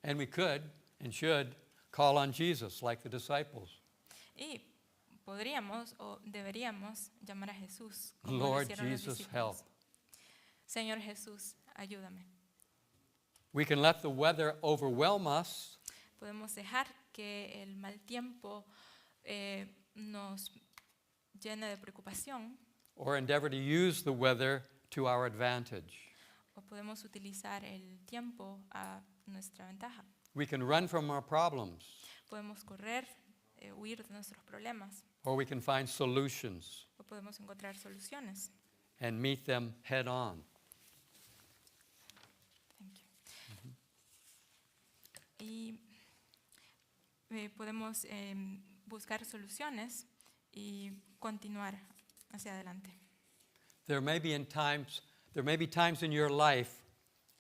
And we could and should call on Jesus like the disciples. Y podríamos o deberíamos llamar a Jesús, como lo Lord hicieron los Jesus, discípulos. help. Señor Jesús, ayúdame. We can let the weather overwhelm us, Podemos dejar que el mal tiempo nos llene de preocupación, or endeavor to use the weather to our advantage. o podemos utilizar el tiempo a nuestra ventaja. We can run from our problems, Podemos correr, huir de nuestros problemas, or we can find solutions o podemos encontrar soluciones. and meet them head on. Thank you. Y podemos buscar soluciones y continuar hacia adelante. There may be times in your life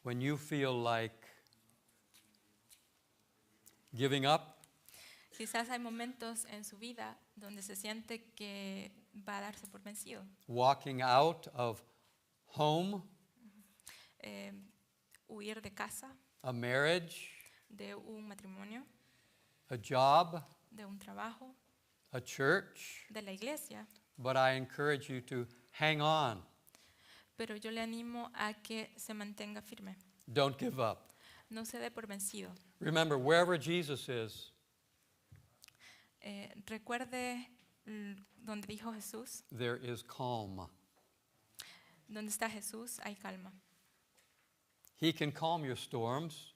when you feel like giving up, Quizás hay momentos en su vida donde se siente que va a darse por vencido, walking out of home, huir de casa, a marriage, de un matrimonio, a job, de un trabajo, a church, de la iglesia, but I encourage you to hang on. pero yo le animo a que se mantenga firme, Don't give up. no se dé por vencido. Remember, wherever Jesus is, Recuerde donde dijo Jesús, there is calm. donde está Jesús hay calma. He can calm your storms.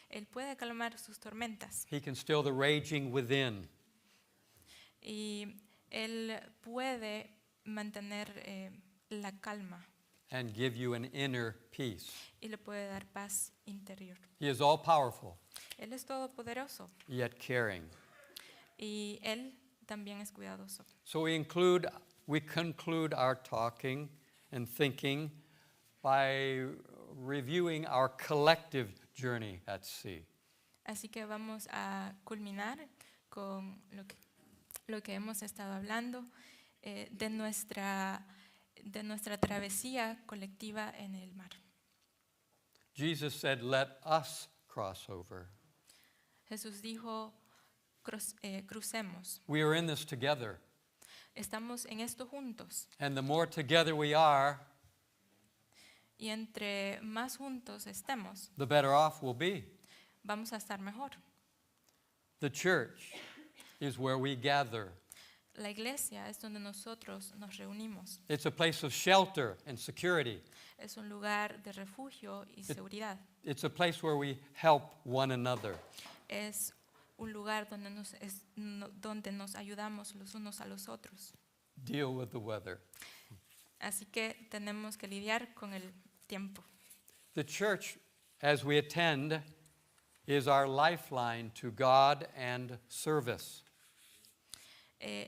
Él puede calmar sus tormentas He can still the raging within. y Él puede mantener la calma And give you an inner peace. y le puede dar paz interior. He is all powerful, Él es todopoderoso yet caring. y Él también es cuidadoso. So we conclude our talking and thinking by reviewing our collective journey at sea. Así que vamos a culminar con lo que hemos estado hablando de nuestra travesía colectiva en el mar. Jesus said, "Let us cross over." Jesús dijo, crucemos. We are in this together. Estamos en esto juntos And the more together we are, y entre más juntos estemos, the better off we'll be. vamos a estar mejor. The church is where we gather. La iglesia es donde nosotros nos reunimos. It's a place of shelter and security. Es un lugar de refugio y seguridad. It's a place where we help one another. Es un lugar donde donde nos ayudamos los unos a los otros. Deal with the weather. Así que tenemos que lidiar con el tiempo. The church, as we attend, is our lifeline to God and service.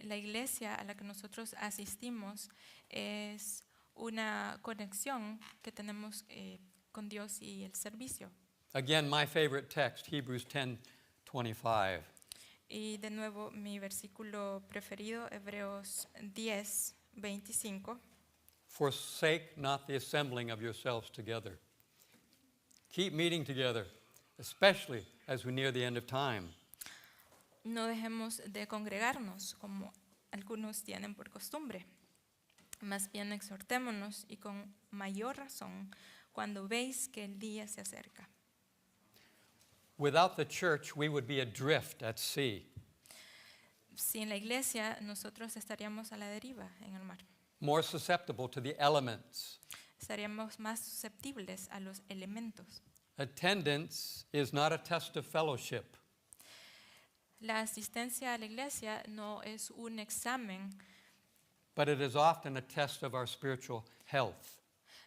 La iglesia a la que nosotros asistimos es una conexión que tenemos con Dios y el servicio. Again, my favorite text, Hebrews 10:25. Y de nuevo mi versículo preferido, Hebreos 10, 25. Forsake not the assembling of yourselves together. Keep meeting together, especially as we near the end of time. No dejemos de congregarnos como algunos tienen por costumbre. Más bien exhortémonos y con mayor razón cuando veis que el día se acerca. Without the church, we would be adrift at sea, Sin la iglesia, nosotros estaríamos a la deriva en el mar. more susceptible to the elements. Estaríamos más susceptibles a los elementos. Attendance is not a test of fellowship. La asistencia a la iglesia no es un examen, But it is often a test of our spiritual health.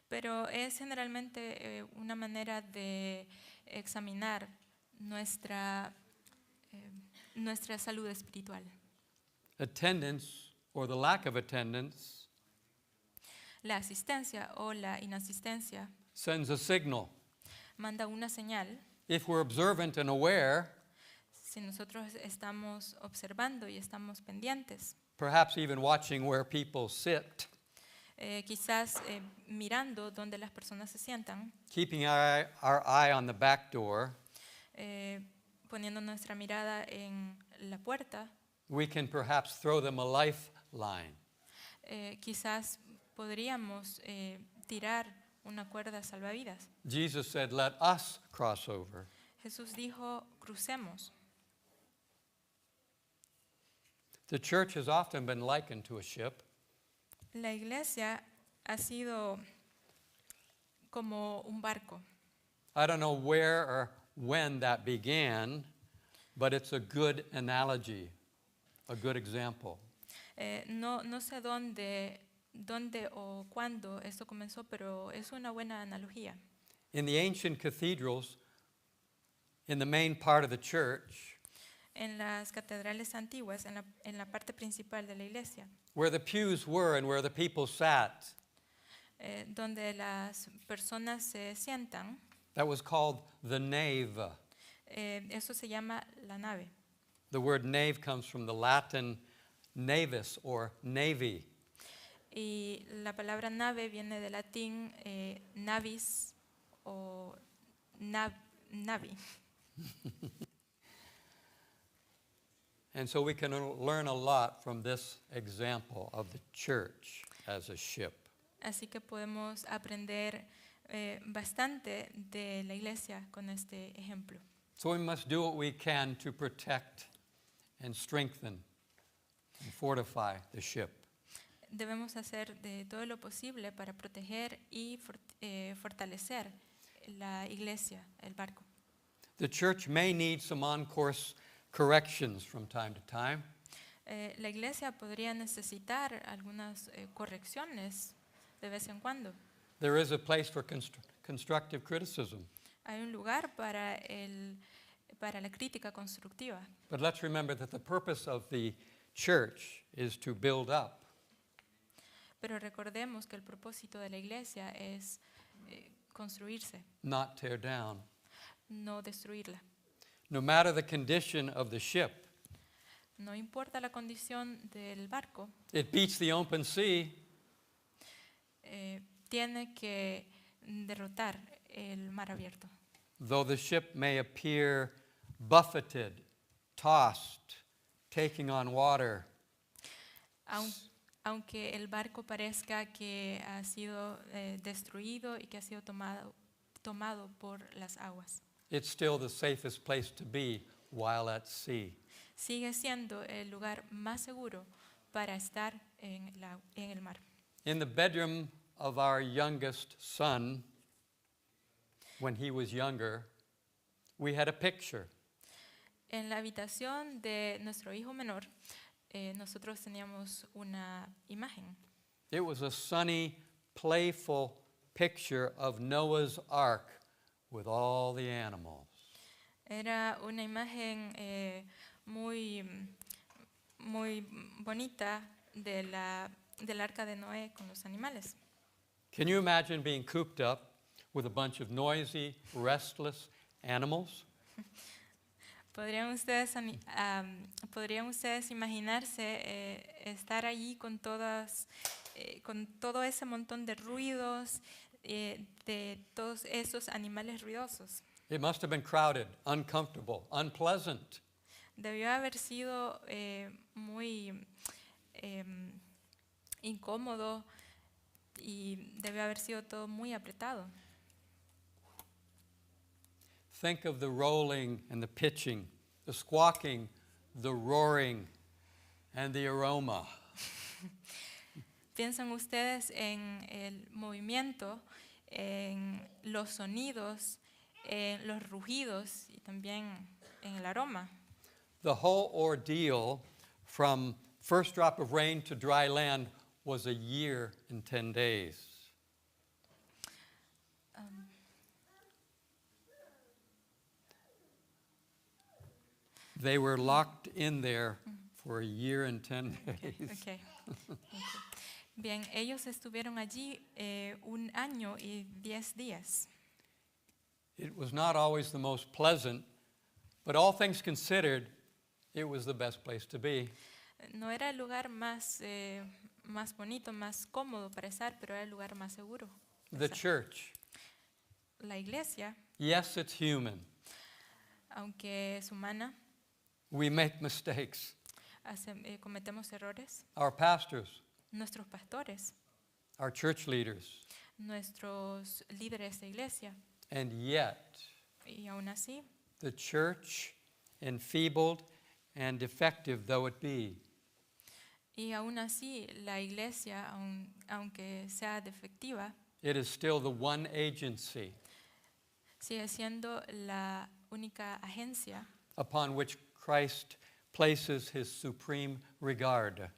pero es generalmente una manera de examinar nuestra salud espiritual. Attendance, or the lack of attendance, La asistencia o la inasistencia sends a signal. manda una señal. If we're observant and aware, Si nosotros estamos observando y estamos pendientes, perhaps even watching where people sit, quizás mirando donde las personas se sientan, keeping our eye on the back door, poniendo nuestra mirada en la puerta, we can perhaps throw them a lifeline. quizás podríamos tirar una cuerda salvavidas. Jesus said, "Let us cross over." Jesús dijo, crucemos. The church has often been likened to a ship. La iglesia ha sido como un barco. I don't know where or when that began, but it's a good analogy, a good example. No sé dónde o cuándo esto comenzó, pero es una buena analogía. In the ancient cathedrals, in the main part of the church, En las catedrales antiguas, en la parte principal de la iglesia, where the pews were and where the people sat, donde las personas se sientan, that was called the nave. eso se llama la nave. The word nave comes from the Latin navis or navy. Y la palabra nave viene del latín navis o navi. And so we can learn a lot from this example of the church as a ship. Así que podemos aprender bastante de la iglesia con este ejemplo. So we must do what we can to protect and strengthen and fortify the ship. Debemos hacer de todo lo posible para proteger y fortalecer la iglesia, el barco. The church may need some on-course corrections from time to time. La iglesia podría necesitar algunas correcciones de vez en cuando. There is a place for constructive criticism. Hay un lugar para la crítica constructiva. But let's remember that the purpose of the church is to build up. Pero recordemos que el propósito de la iglesia es construirse, Not tear down. no destruirla. No matter the condition of the ship, No importa la condición del barco, it beats the open sea, tiene que derrotar el mar abierto. though the ship may appear buffeted, tossed, taking on water. Aunque el barco parezca que ha sido destruido y que ha sido tomado por las aguas. It's still the safest place to be while at sea. Sigue siendo el lugar más seguro para estar en el mar. In the bedroom of our youngest son, when he was younger, we had a picture. En la habitación de nuestro hijo menor, nosotros teníamos una imagen. It was a sunny, playful picture of Noah's Ark with all the animals. Era una imagen muy bonita del arca de Noé con los animales. Can you imagine being cooped up with a bunch of noisy, restless animals? ¿Podrían ustedes imaginarse estar allí con con todo ese montón de ruidos, de todos esos animales ruidosos? It must have been crowded, uncomfortable, unpleasant. Debió haber sido muy incómodo y debió haber sido todo muy apretado. Think of the rolling and the pitching, the squawking, the roaring, and the aroma. Piensan ustedes en el movimiento, en los sonidos, en los rugidos y también en el aroma. The whole ordeal from first drop of rain to dry land was a year and 10 days. They were locked in there for a year and 10 days. Okay. Bien, ellos estuvieron allí 1 año y 10 días. It was not always the most pleasant, but all things considered, it was the best place to be. No era el lugar más bonito, más cómodo para estar, pero era el lugar más seguro. The church, La iglesia, yes, it's human. aunque es humana, We make mistakes. cometemos errores. Our pastors, Nuestros pastores, our church leaders, nuestros líderes de iglesia, and yet y aún así, the church, enfeebled and defective though it be, la iglesia, aunque sea defectiva, it is still the one agency sigue siendo la única agencia upon which Christ places his supreme regard.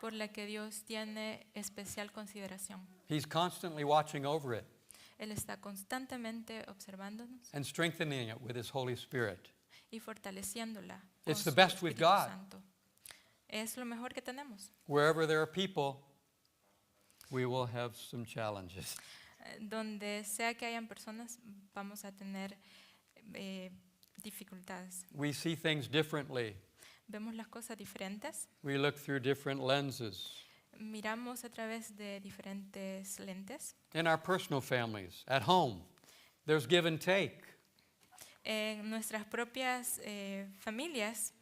por la que Dios tiene especial consideración. He's constantly watching over it Él está constantemente observándonos and strengthening it with his Holy Spirit. y fortaleciéndola. It's con the su best we've Espíritu got. Santo. Es lo mejor que tenemos. Wherever there are people, we will have some challenges. Donde sea que hayan personas, vamos a tener dificultades. We see things differently. Vemos las cosas diferentes, We look through different lenses. miramos a través de diferentes lentes. In our personal families, at home, there's give and take. En nuestras propias familias,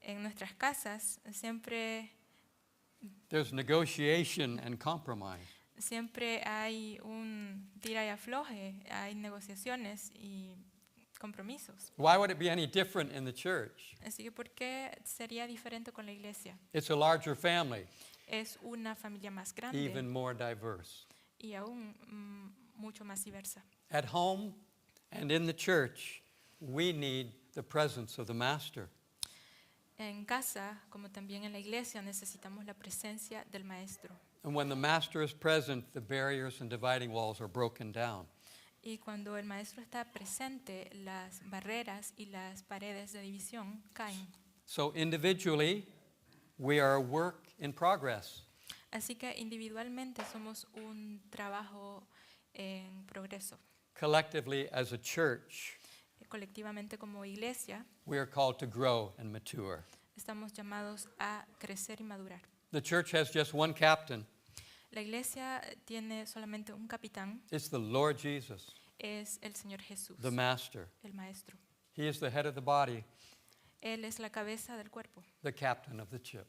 en nuestras casas, siempre There's negotiation and compromise. hay un tira y afloje, hay negociaciones y compromisos. Why would it be any different in the church? Así que, ¿por qué sería diferente con la iglesia? It's a larger family, Es una familia más grande even more diverse. y aún mucho más diversa. At home and in the church, we need the presence of the Master. En casa, como también en la iglesia, necesitamos la presencia del Maestro. And when the Master is present, the barriers and dividing walls are broken down. Y cuando el Maestro está presente, las barreras y las paredes de división caen. So individually, we are a work in progress. Así que individualmente somos un trabajo en progreso. Collectively, as a church, Colectivamente como iglesia, we are called to grow and mature. estamos llamados a crecer y madurar. The church has just one captain. La iglesia tiene solamente un capitán, It's the Lord Jesus, es el Señor Jesús, the Master. el Maestro. He is the head of the body, Él es la cabeza del cuerpo, the captain of the ship.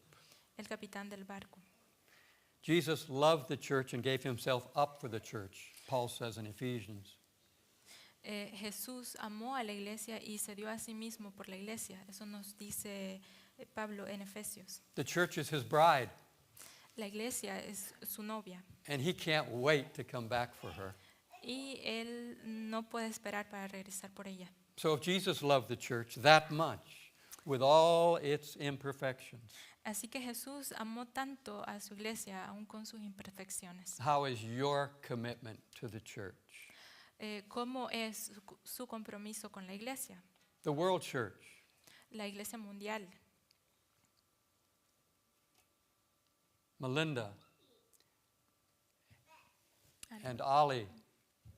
el capitán del barco. Jesus loved the church and gave himself up for the church, Paul says in Ephesians. Jesús amó a la iglesia y se dio a sí mismo por la iglesia. Eso nos dice Pablo en Efesios. The church is his bride, La iglesia es su novia and he can't wait to come back for her. y él no puede esperar para regresar por ella. So if Jesus loved the church that much, with all its imperfections, Así que Jesús amó tanto a su iglesia, aun con sus imperfecciones. how is your commitment to the church? ¿Cómo es su compromiso con la iglesia? The world church, La iglesia mundial. Melinda and Ali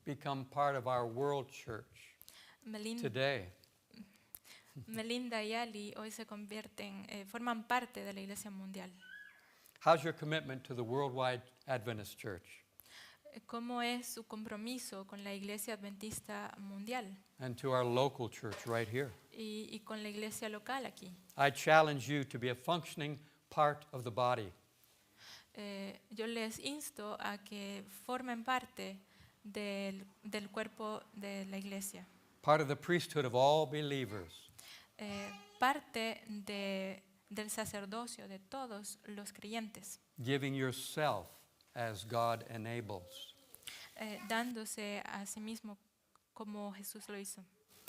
become part of our world church Melinda, today. Melinda y Ali hoy se convierten, forman parte de la Iglesia Mundial. How's your commitment to the Worldwide Adventist Church ¿Cómo es su compromiso con la Iglesia Adventista Mundial and to our local church right here? y con la iglesia local aquí? I challenge you to be a functioning part of the body. Yo les insto a que formen parte del cuerpo de la iglesia, Part of the priesthood of all believers. parte del sacerdocio de todos los creyentes, Giving yourself as God enables. dándose a sí mismo como Jesús lo hizo.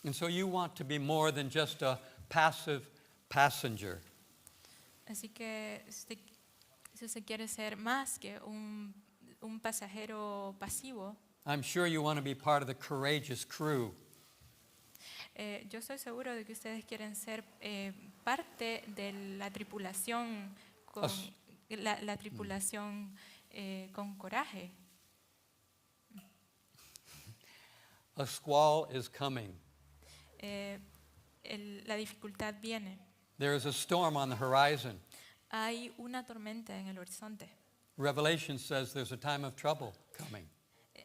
And so you want to be more than just a passive passenger. Así que si se quiere ser más que un pasajero pasivo, I'm sure you want to be part of the courageous crew. yo estoy seguro de que ustedes quieren ser parte de la tripulación la tripulación con coraje. A squall is coming. La dificultad viene. There is a storm on the horizon. Hay una tormenta en el horizonte. Revelation says there's a time of trouble coming.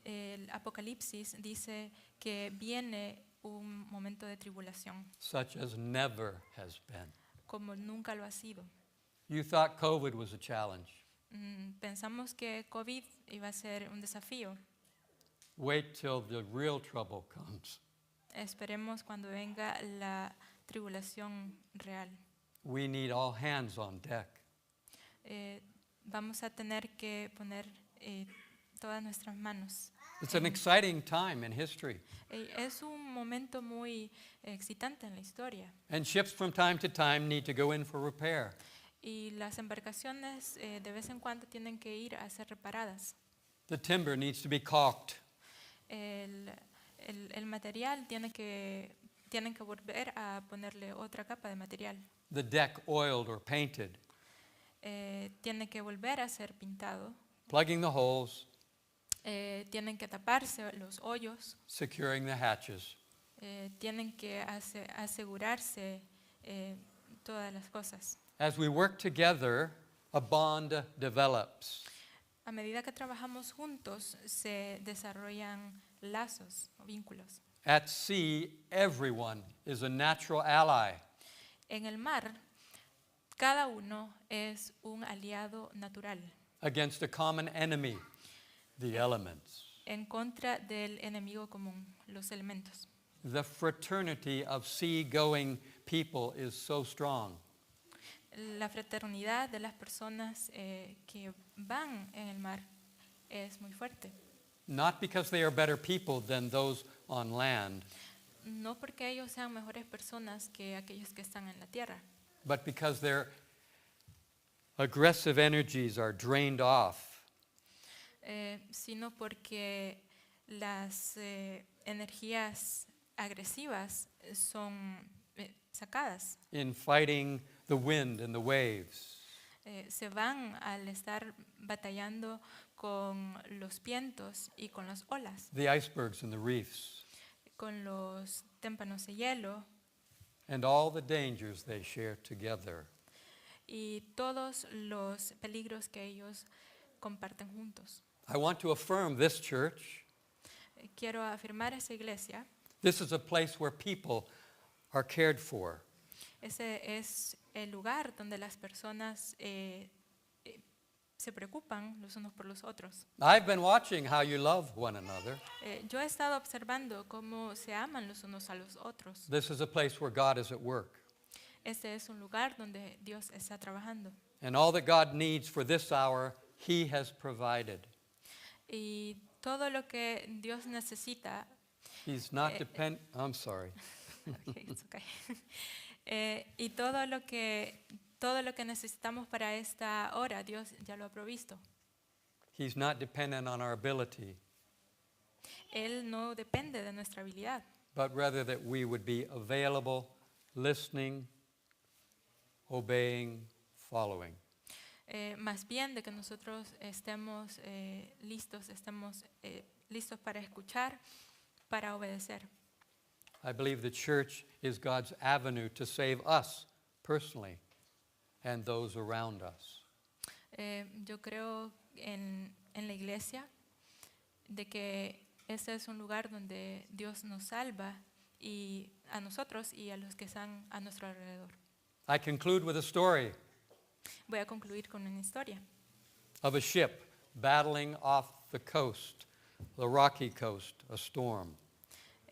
El Apocalipsis dice que viene un momento de tribulación, Such as never has been. como nunca lo ha sido. You thought COVID was a challenge. Pensamos que COVID iba a ser un desafío. Wait till the real trouble comes. Esperemos cuando venga la tribulación real. We need all hands on deck. Vamos a tener que poner todas nuestras manos. It's an exciting time in history. Es un momento muy excitante en la historia. And ships from time to time need to go in for repair. Y las embarcaciones de vez en cuando tienen que ir a ser reparadas. The timber needs to be caulked. El material tienen que volver a ponerle otra capa de material. The deck oiled or painted. Tiene que volver a ser pintado. Plugging the holes, Tienen que taparse los hoyos. securing the hatches. Tienen que asegurarse todas las cosas. As we work together, a bond develops. A medida que trabajamos juntos, se desarrollan lazos o vínculos. At sea, everyone is a natural ally. En el mar, cada uno es un aliado natural Against a common enemy, the elements. en contra del enemigo común, los elementos. The fraternity of sea-going people is so strong. La fraternidad de las personas que van en el mar es muy fuerte. Not because they are better people than those on land, No porque ellos sean mejores personas que aquellos que están en la tierra, but because their aggressive energies are drained off sino porque las energías agresivas son sacadas. in fighting the wind and the waves. Se van al estar batallando con los vientos y con las olas, The icebergs and the reefs, con los témpanos de hielo and all the dangers they share together. y todos los peligros que ellos comparten juntos. I want to affirm this church. Quiero afirmar esa iglesia. This is a place where people are cared for. Ese es el lugar donde las personas se preocupan los unos por los otros. I've been watching how you love one another. Yo he estado observando cómo se aman los unos a los otros. This is a place where God is at work. Este es un lugar donde Dios está trabajando. And all that God needs for this hour, He has provided. Y todo lo que Dios necesita, He's not I'm sorry. okay, it's okay. Y todo lo que necesitamos para esta hora, Dios ya lo ha provisto. He's not dependent on our ability, Él no depende de nuestra habilidad, but rather that we would be available, listening, obeying, following. más bien de que nosotros estemos listos para escuchar, para obedecer. I believe the church is God's avenue to save us personally and those around us. Yo creo en la iglesia de que este es un lugar donde Dios nos salva y a nosotros y a los que están a nuestro alrededor. I conclude with a story Voy a concluir con una historia of a ship battling off the coast, the rocky coast, a storm.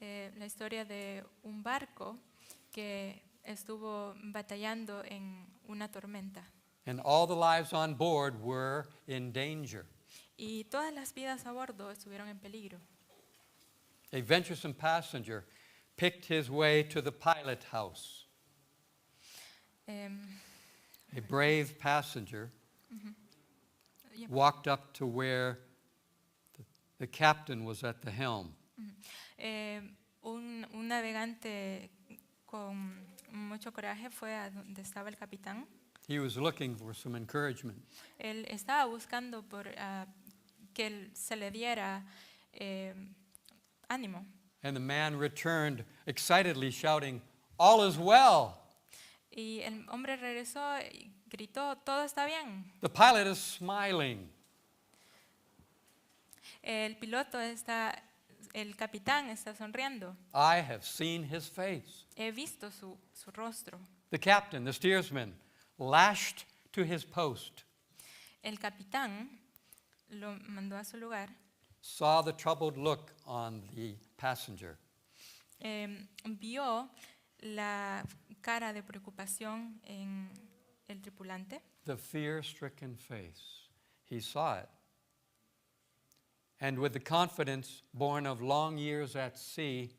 la historia de un barco que estuvo batallando en una tormenta And all the lives on board were in danger. y todas las vidas a bordo estuvieron en peligro. A venturesome passenger picked his way to the pilot house. Em, A brave passenger Yeah. walked up to where the captain was at the helm. un navegante con mucho coraje fue a donde estaba el capitán. He was looking for some encouragement. Él estaba buscando por que se le diera ánimo. And the man returned excitedly, shouting, "All is well! Y el hombre regresó y gritó, todo está bien. The pilot is smiling." El capitán está sonriendo. I have seen his face. He visto su rostro. The captain, the steersman, lashed to his post, El capitán lo mandó a su lugar. saw the troubled look on the passenger, Vio la cara de preocupación en el tripulante, the fear-stricken face. He saw it. And with the confidence born of long years at sea,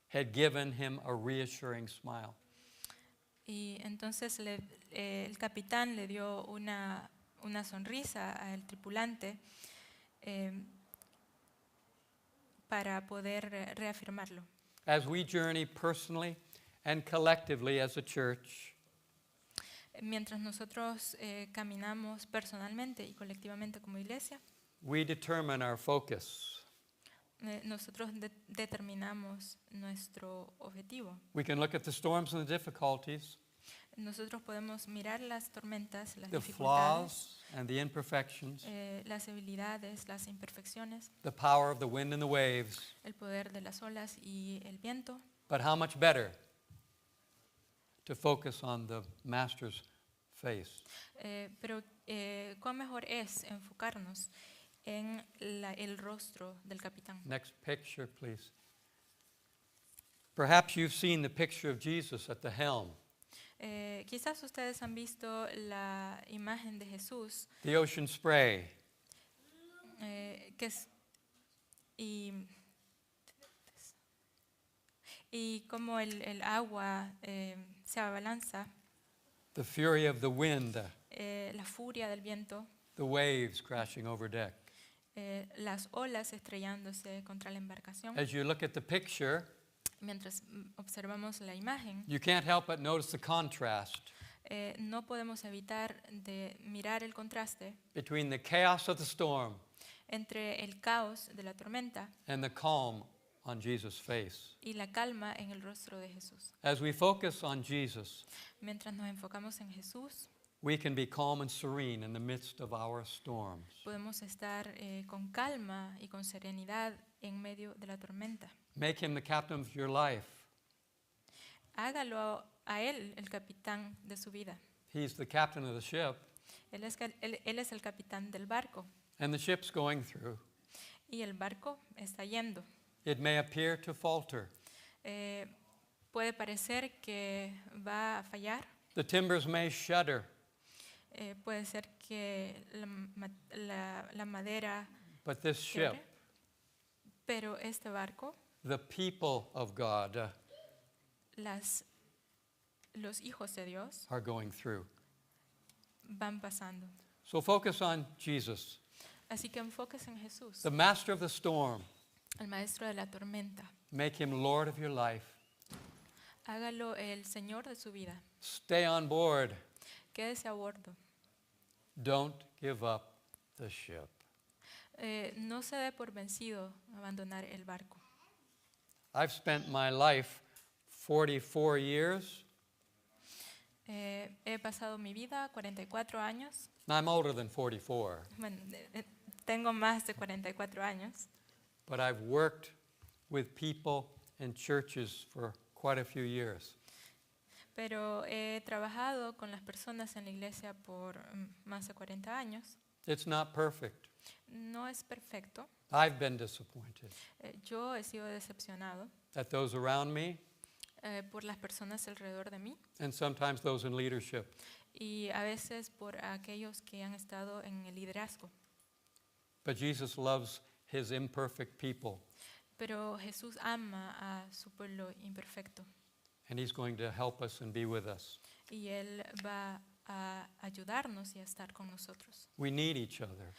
had given him a reassuring smile. y entonces el capitán le dio una sonrisa al tripulante para poder reafirmarlo. As we journey personally and collectively as a church, Mientras nosotros caminamos personalmente y colectivamente como iglesia, we determine our focus. nosotros determinamos nuestro objetivo. We can look at the storms and the difficulties, Nosotros podemos mirar las tormentas, las the dificultades, flaws and the imperfections, las debilidades, las imperfecciones, the power of the wind and the waves. el poder de las olas y el viento. But how much better to focus on the Master's face. Pero cuán mejor es enfocarnos en el rostro del capitán. Next picture, please. Perhaps you've seen the picture of Jesus at the helm. Quizás ustedes han visto la imagen de Jesús The ocean spray, que es, y como el agua se abalanza, the fury of the wind, la furia del viento, the waves crashing over deck. las olas estrellándose contra la embarcación. As you look at the picture, Mientras observamos la imagen, you can't help but notice the contrast no podemos evitar de mirar el contraste between the chaos of the storm entre el caos de la tormenta and the calm on Jesus' face. y la calma en el rostro de Jesús. As we focus on Jesus, Mientras nos enfocamos en Jesús, we can be calm and serene in the midst of our storms. podemos estar con calma y con serenidad en medio de la tormenta. Make him the captain of your life. Hágalo a Él el capitán de su vida. He's the captain of the ship, Él es el capitán del barco and the ship's going through. y el barco está yendo. It may appear to falter. Puede parecer que va a fallar, The timbers may shudder, puede ser que la madera but this ship, quiebre, pero este barco, the people of God, los hijos de Dios are going through. van pasando. So focus on Jesus, Así que enfóquese en Jesús, the master of the storm. el maestro de la tormenta. Make him Lord of your life. Hágalo el Señor de su vida. Stay on board. Quédese a bordo. Don't give up the ship. No se dé por vencido abandonar el barco. I've spent my life 44 years, He pasado mi vida 44 años. and I'm older than 44, Bueno, tengo más de 44 años, but I've worked with people in churches for quite a few years. pero he trabajado con las personas en la iglesia por más de 40 años. It's not perfect. No es perfecto. I've been disappointed Yo he sido decepcionado at those around me por las personas alrededor de mí and sometimes those in leadership. y a veces por aquellos que han estado en el liderazgo. But Jesus loves his imperfect people, Pero Jesús ama a su pueblo imperfecto and he's going to help us and be with us. y Él va a ayudarnos y a estar con nosotros. We need each other.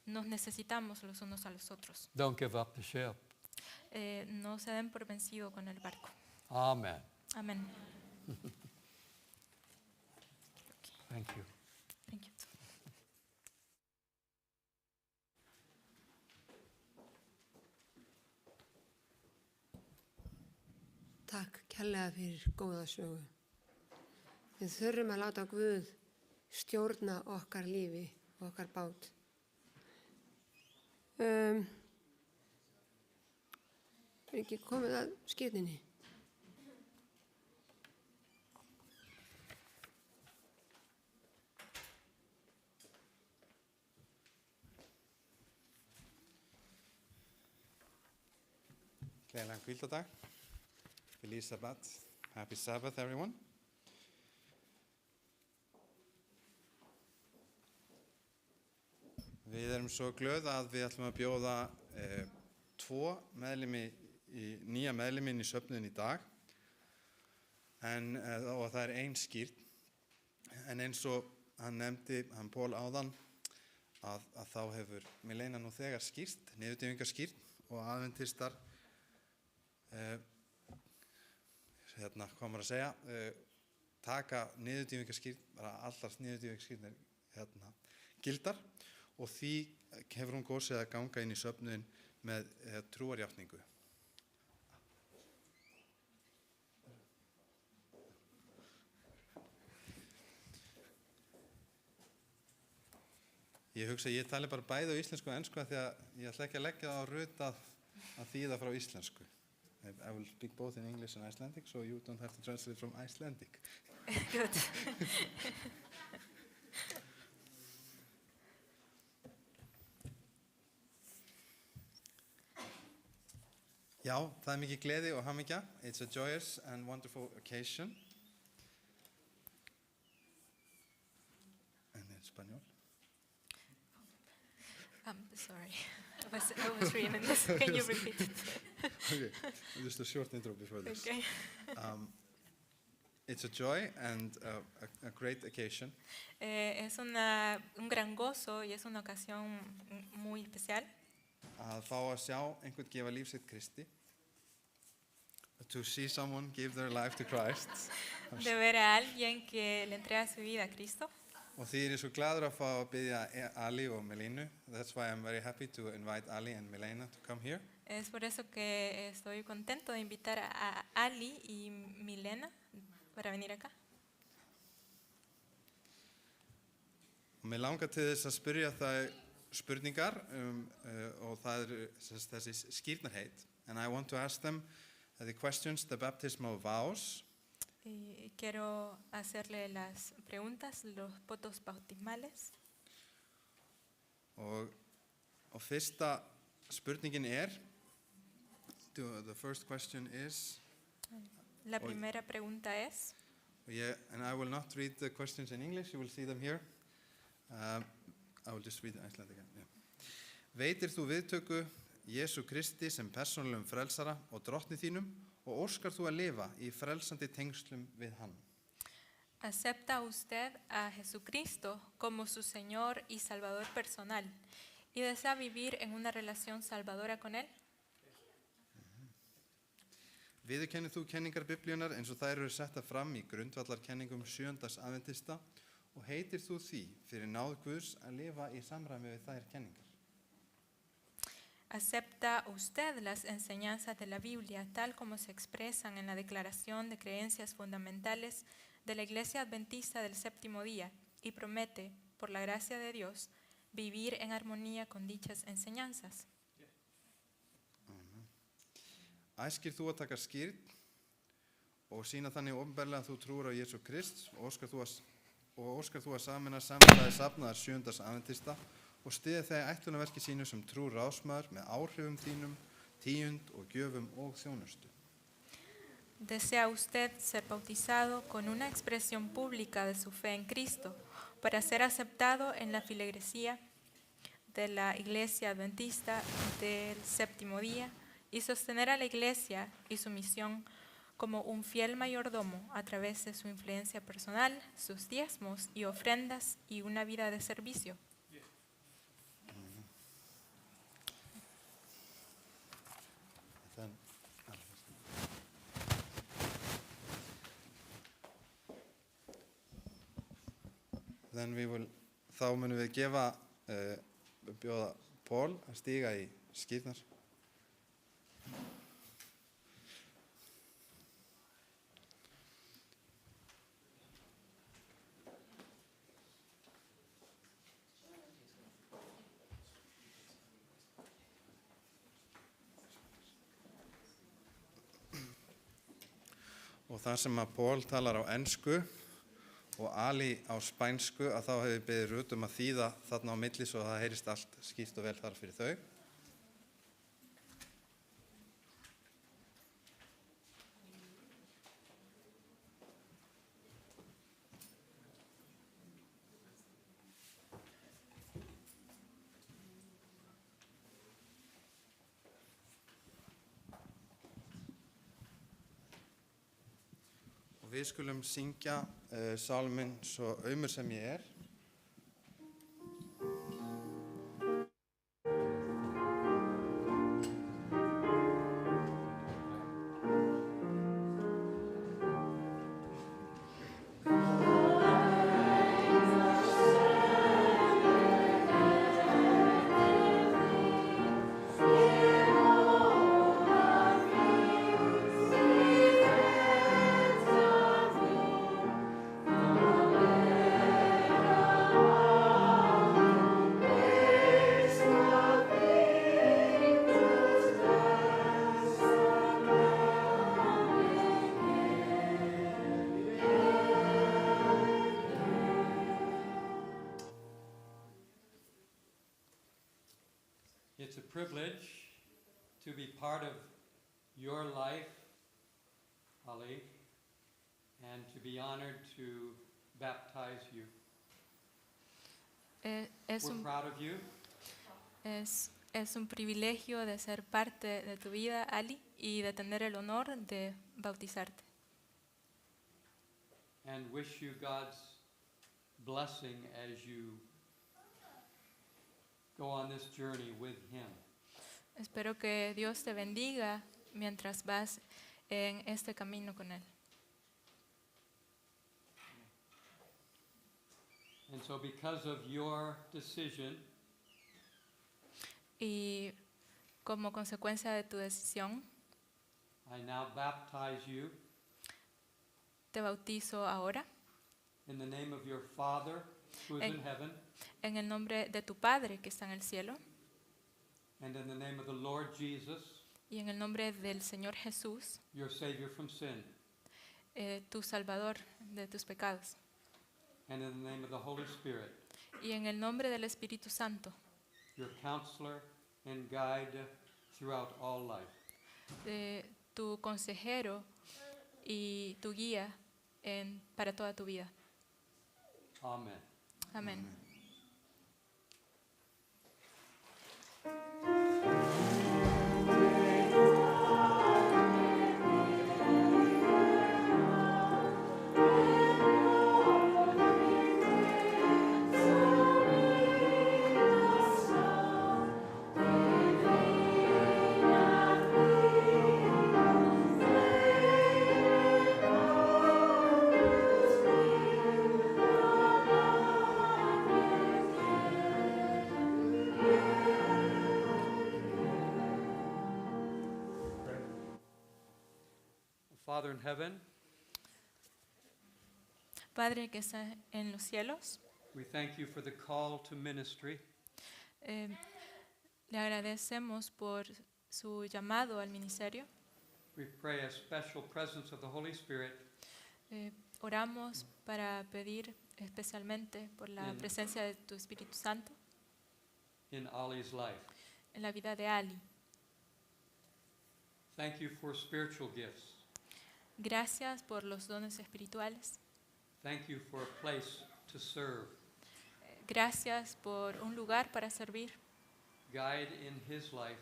Nos necesitamos los unos a los otros. Don't give up the ship. No se den por vencido con el barco. Amen. Amén. Thank you. Thank you. Takk kærlega fyrir góða sögu. Við þurfum að láta Guð stjórna okkar lífi og okkar bát. Ekki komið að skírninni. Gleðilegan hvíldardag. Feliz Sabbath. Happy Sabbath, everyone. Við erum svo glöð að við ætlum að bjóða nýja meðlimi inn í söfnuðin í dag. Og það er ein skírn. En eins og hann nefndi, hann Pól áðan, að þá hefur Milena nú þegar skýrt, niðurdýfingarskírn, og aðventistar hvað maður að segja, taka niðurdýfingarskírn, bara allar niðurdýfingarskírnir gildar, og því hefur hún gósið að ganga inn í söfnuðin með trúarjátningu. Ég hugsa að ég tali bara bæði á íslensku og ensku því að ég ætla ekki að leggja það á Rut að þýða frá íslensku. I will speak both in English and Icelandic, so you don't have to translate from Icelandic. Good. Já, það er mikið gleði og hamingja. It's a joyous and wonderful occasion. And in Spanish. Sorry, I was reading this. Can you repeat it? Okay, just a short intro before this. Okay. It's a joy and a great occasion. Es un gran gozo y es una ocasión muy especial. Að fá að sjá einhvern gefa líf sitt Kristi. To see someone give their life to Christ. De ver a alguien que le entrega su vida a Cristo. Og því er ég svo gladur að fá að biðja Ali og Melinu. That's why I'm very happy to invite Ali and Melena to come here. Es por eso que estoy contento de invitar a Ali y Milena para venir acá. Og mér langar til þess að spyrja það spurningar og það þessi skírnarheit. And I want to ask them the questions, the baptismal vows. Y quiero hacerle las preguntas, los votos bautismales. Og fyrsta spurningin the first question is, La primera pregunta es, and I will not read the questions in English, you will see them here. I will just read the Icelandic again. Yeah. Veitir þú viðtöku Jesú Kristi sem persónulegum frelsara og drottni þínum og óskar þú að lifa í frelsandi tengslum við hann? ¿acepta usted a Jesucristo como su Señor y Salvador personal y desea vivir en una relación salvadora con Él? Viðurkennir þú kenningar Biblíunnar eins og þær eru settar fram í grundvallarkenningum sjöundas aðventista og heitir þú því fyrir náð Guðs að lifa í samræmi við þær kenningar? ¿Acepta usted las enseñanzas de la Biblia tal como se expresan en la Declaración de Creencias Fundamentales de la Iglesia Adventista del Séptimo Día y promete, por la gracia de Dios, vivir en armonía con dichas enseñanzas? Æskir þú að taka skírn og sýna þannig opinberlega að þú trúir á Jesú Krist og óskar þú að sameina samfélagi safnaðar 7. adventista og styðja þegar ætlunarverki sínu sem trúr ráðsmaður með áhrifum þínum, tíund og gjöfum og þjónustu. ¿Desea usted ser bautizado con una expresión pública de su fe en Cristo para ser aceptado en la feligresía de la Iglesia Adventista del Séptimo Día y sostener a la Iglesia y su misión como un fiel mayordomo a través de su influencia personal, sus diezmos y ofrendas y una vida de servicio? Þá munum við bjóða Paul að stíga í skírnar. Og þar sem að Paul talar á ensku og Ali á spænsku, að þá hefur við beðið Ruth að þýða þarna á milli svo að það heyrist allt skýrt og vel þar fyrir þau. Við skulum syngja sálminn Svo aumur sem ég er. It's a privilege to be part of your life, Ali, and to be honored to baptize you. We're proud of you. Es un privilegio de ser parte de tu vida, Ali, y de tener el honor de bautizarte. And wish you God's blessing as you go on this journey with Him. Espero que Dios te bendiga mientras vas en este camino con Él. And so because of your decision, Y como consecuencia de tu decisión, I now baptize you te bautizo ahora in the name of your Father who is in heaven, en el nombre de tu Padre que está en el cielo and in the name of the Lord Jesus, y en el nombre del Señor Jesús, your Savior from sin, tu Salvador de tus pecados, and in the name of the Holy Spirit, y en el nombre del Espíritu Santo, your counselor and guide throughout all life. Tu consejero y tu guía para toda tu vida. Amen. Amén. Father in heaven, Padre que está en los cielos, we thank you for the call to ministry. le agradecemos por su llamado al ministerio. We pray a special presence of the Holy Spirit Oramos para pedir especialmente por la presencia de tu Espíritu Santo in Ali's life. en la vida de Ali. Thank you for spiritual gifts. Gracias por los dones espirituales. Thank you for a place to serve. Gracias por un lugar para servir. Guide in his life,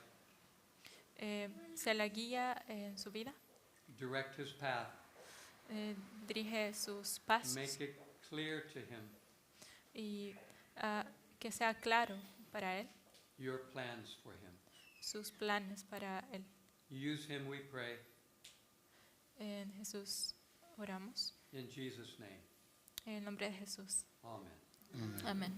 Se la guía en su vida. direct his path, Dirige sus pasos make it clear to him y que sea claro para él your plans for him. sus planes para él. Use him, we pray, En Jesús oramos. in Jesus' name. En el nombre de Jesús. Amen. Amén.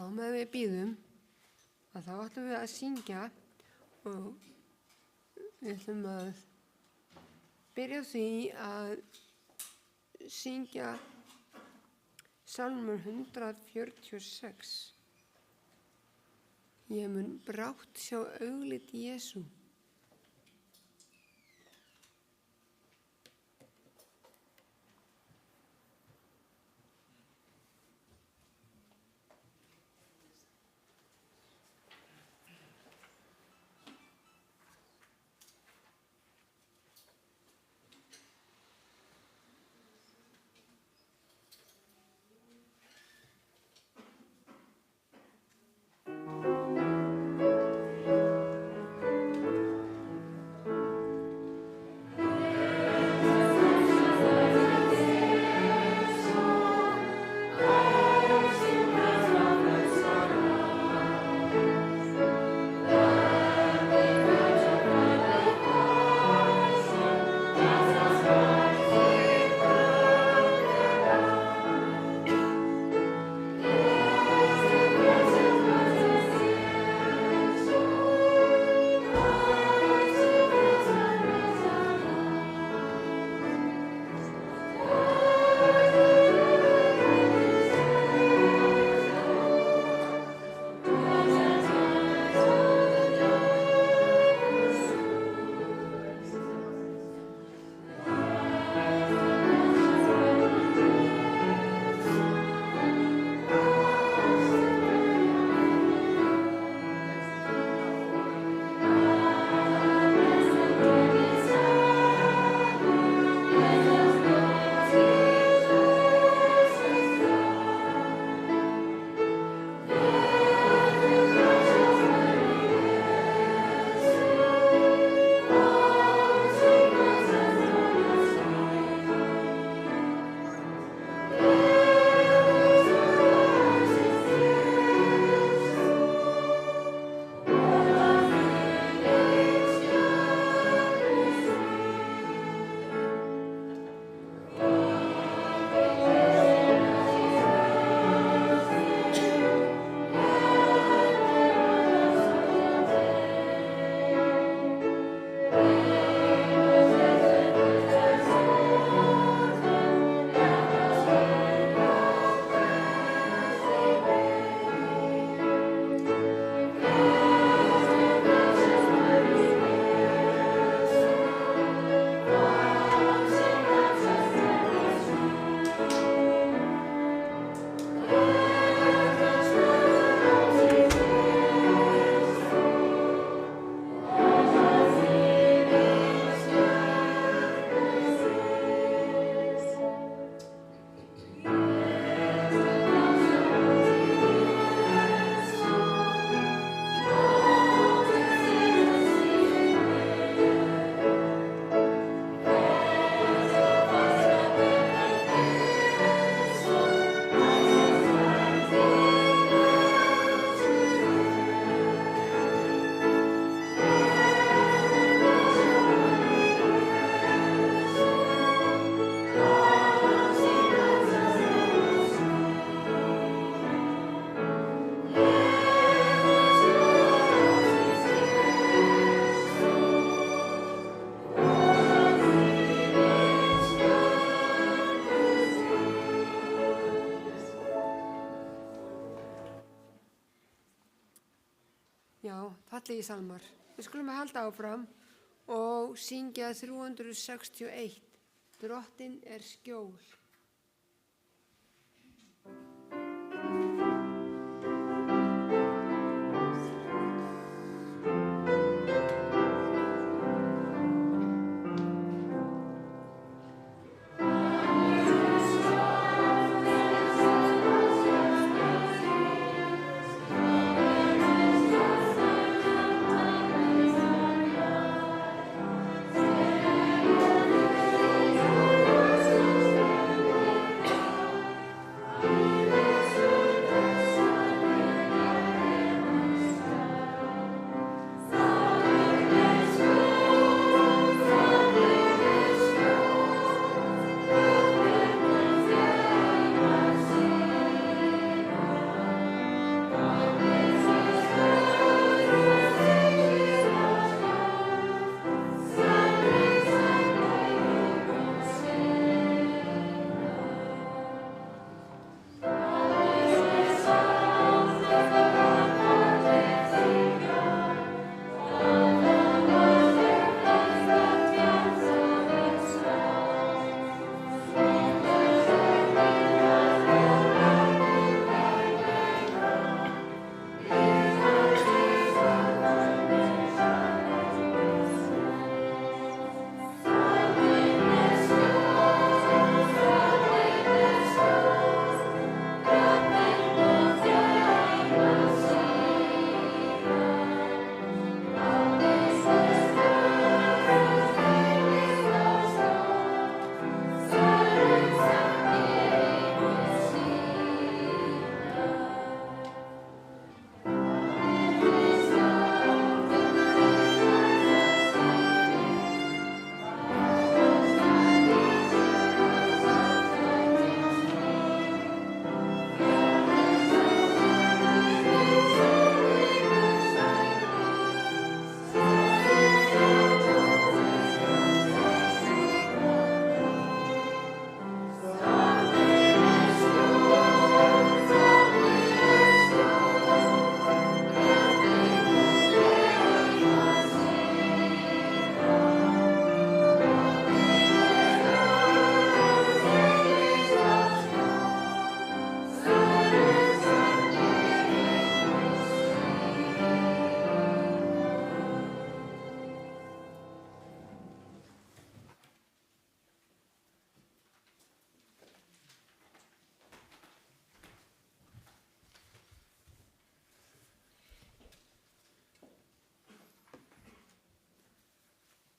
Á meðan við býðum að þá ætlum við að syngja og við ætlum að byrja á því að syngja Salmur 146. Ég mun brátt sjá augliti Jesú. Já, fallegi salmar. Við skulum að halda áfram og syngja 361. Drottin er skjól.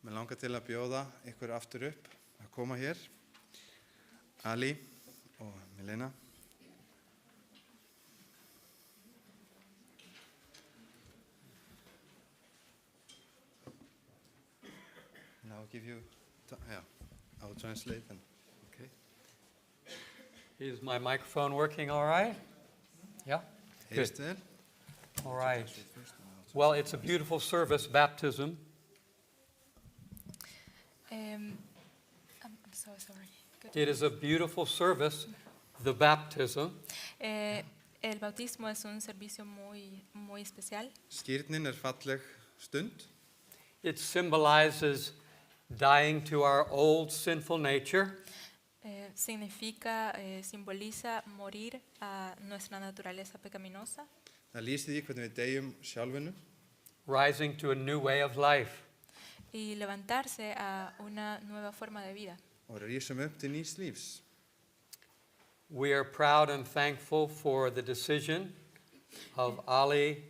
Mér langar til að bjóða ykkur aftur upp að koma hér. Ali og Milena. And I'll give you, I'll translate and. Okay. Is my microphone working all right? Yeah? Heyrist vel? All right. Well, it's a beautiful service, baptism. I'm so sorry. Good. It is a beautiful service, the baptism. El bautismo es un servicio muy especial. Skírnin falleg stund. It symbolizes dying to our old sinful nature Simboliza morir a nuestra naturaleza pecaminosa. Það lýsir því hvernig við deyjum sjálfinu rising to a new way of life. Y levantarse a una nueva forma de vida. og rísum upp til nýs lífs. We are proud and thankful for the decision of Ali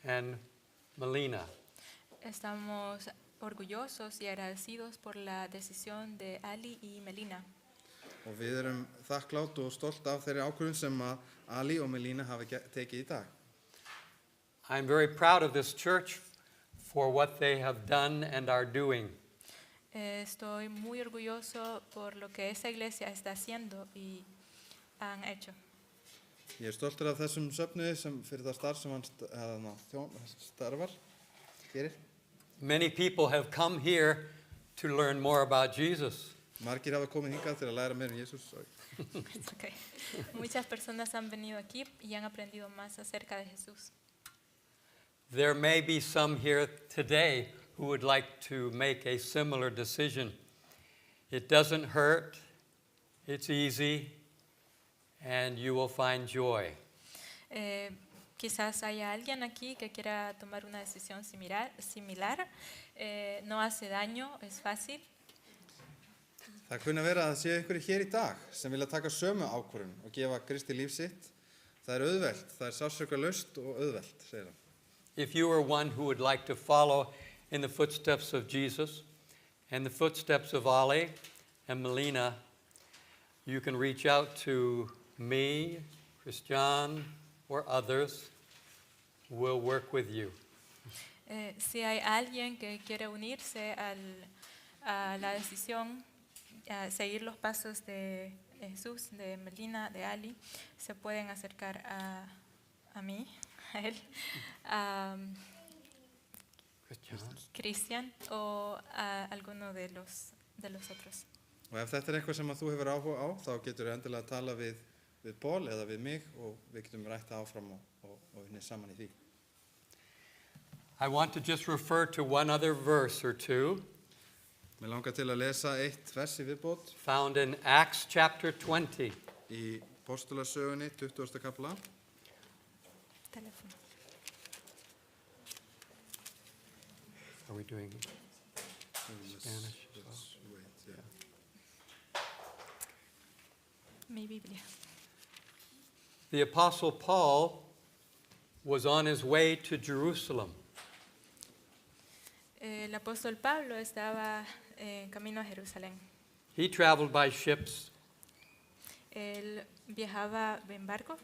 and Melina. Estamos orgullosos y agradecidos por la decisión de Ali y Melina. Og við erum þakklátt og stolt af þeirri ákvörðun sem að Ali og Melina hafa tekið í dag. I'm very proud of this church for what they have done and are doing. Estoy muy orgulloso por lo que esa iglesia está haciendo y han hecho. Ég er stoltur af þessum söfnuði sem fyrir það starf sem hann starfar, gerir. Many people have come here to learn more about Jesus. Margir hafa komið hingað til að læra meira Jesús. Okay. Muchas personas han venido aquí y han aprendido más acerca de Jesús. There may be some here today who would like to make a similar decision. It doesn't hurt, it's easy, and you will find joy. Quizás haya alguien aquí que quiera tomar una decisión similar. No hace daño, es fácil. Það kunna vera að það séu einhverjir hér í dag sem vilja taka sömu ákvörðun og gefa Kristi líf sitt. Það er auðvelt, það er sársaukalaust og auðvelt, segir hann. If you are one who would like to follow in the footsteps of Jesus and the footsteps of Ali and Melina, you can reach out to me, Christian, or others. We'll work with you. Si hay alguien que quiere unirse a la decisión, a seguir los pasos de Jesús, de Melina, de Ali, se pueden acercar a mí, a él, a Christian o a alguno de los otros. Og ef þetta er eitthvað sem að þú hefur áhuga á, þá getur þú endilega að tala við Paul eða við mig og við getum rætt það áfram og unnið saman í því. I want to just refer to one other verse or two Mér langar til að lesa eitt vers í viðbót found in Acts chapter 20. í Postulasögunni, 20. kapla. Teléfono. Are we doing Spanish? Let's wait, yeah. Mi Biblia. The Apostle Paul was on his way to Jerusalem. El apóstol Pablo estaba en camino a Jerusalén. He traveled by ships Él viajaba en barco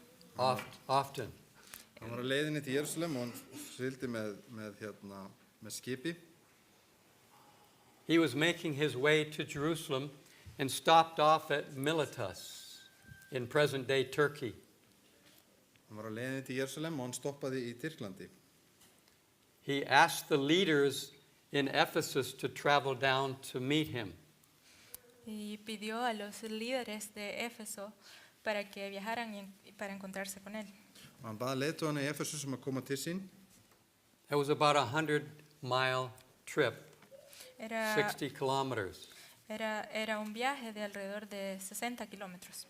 often. Hann var á leiðinni til Jerúsalem og hann fylgdi með skipi. He was making his way to Jerusalem and stopped off at Miletus in present-day Turkey. Hann var á leiðinni til Jerúsalem og hann stoppaði í Tyrklandi. He asked the leaders in Ephesus to travel down to meet him. y pidió a los líderes de Éfeso para que viajaran para encontrarse con él. Og hann bað leiðtogana í Efesus að koma til sín. It was about a 100-mile trip, Era, 60 kilometers. era un viaje de alrededor de 60 kilómetros.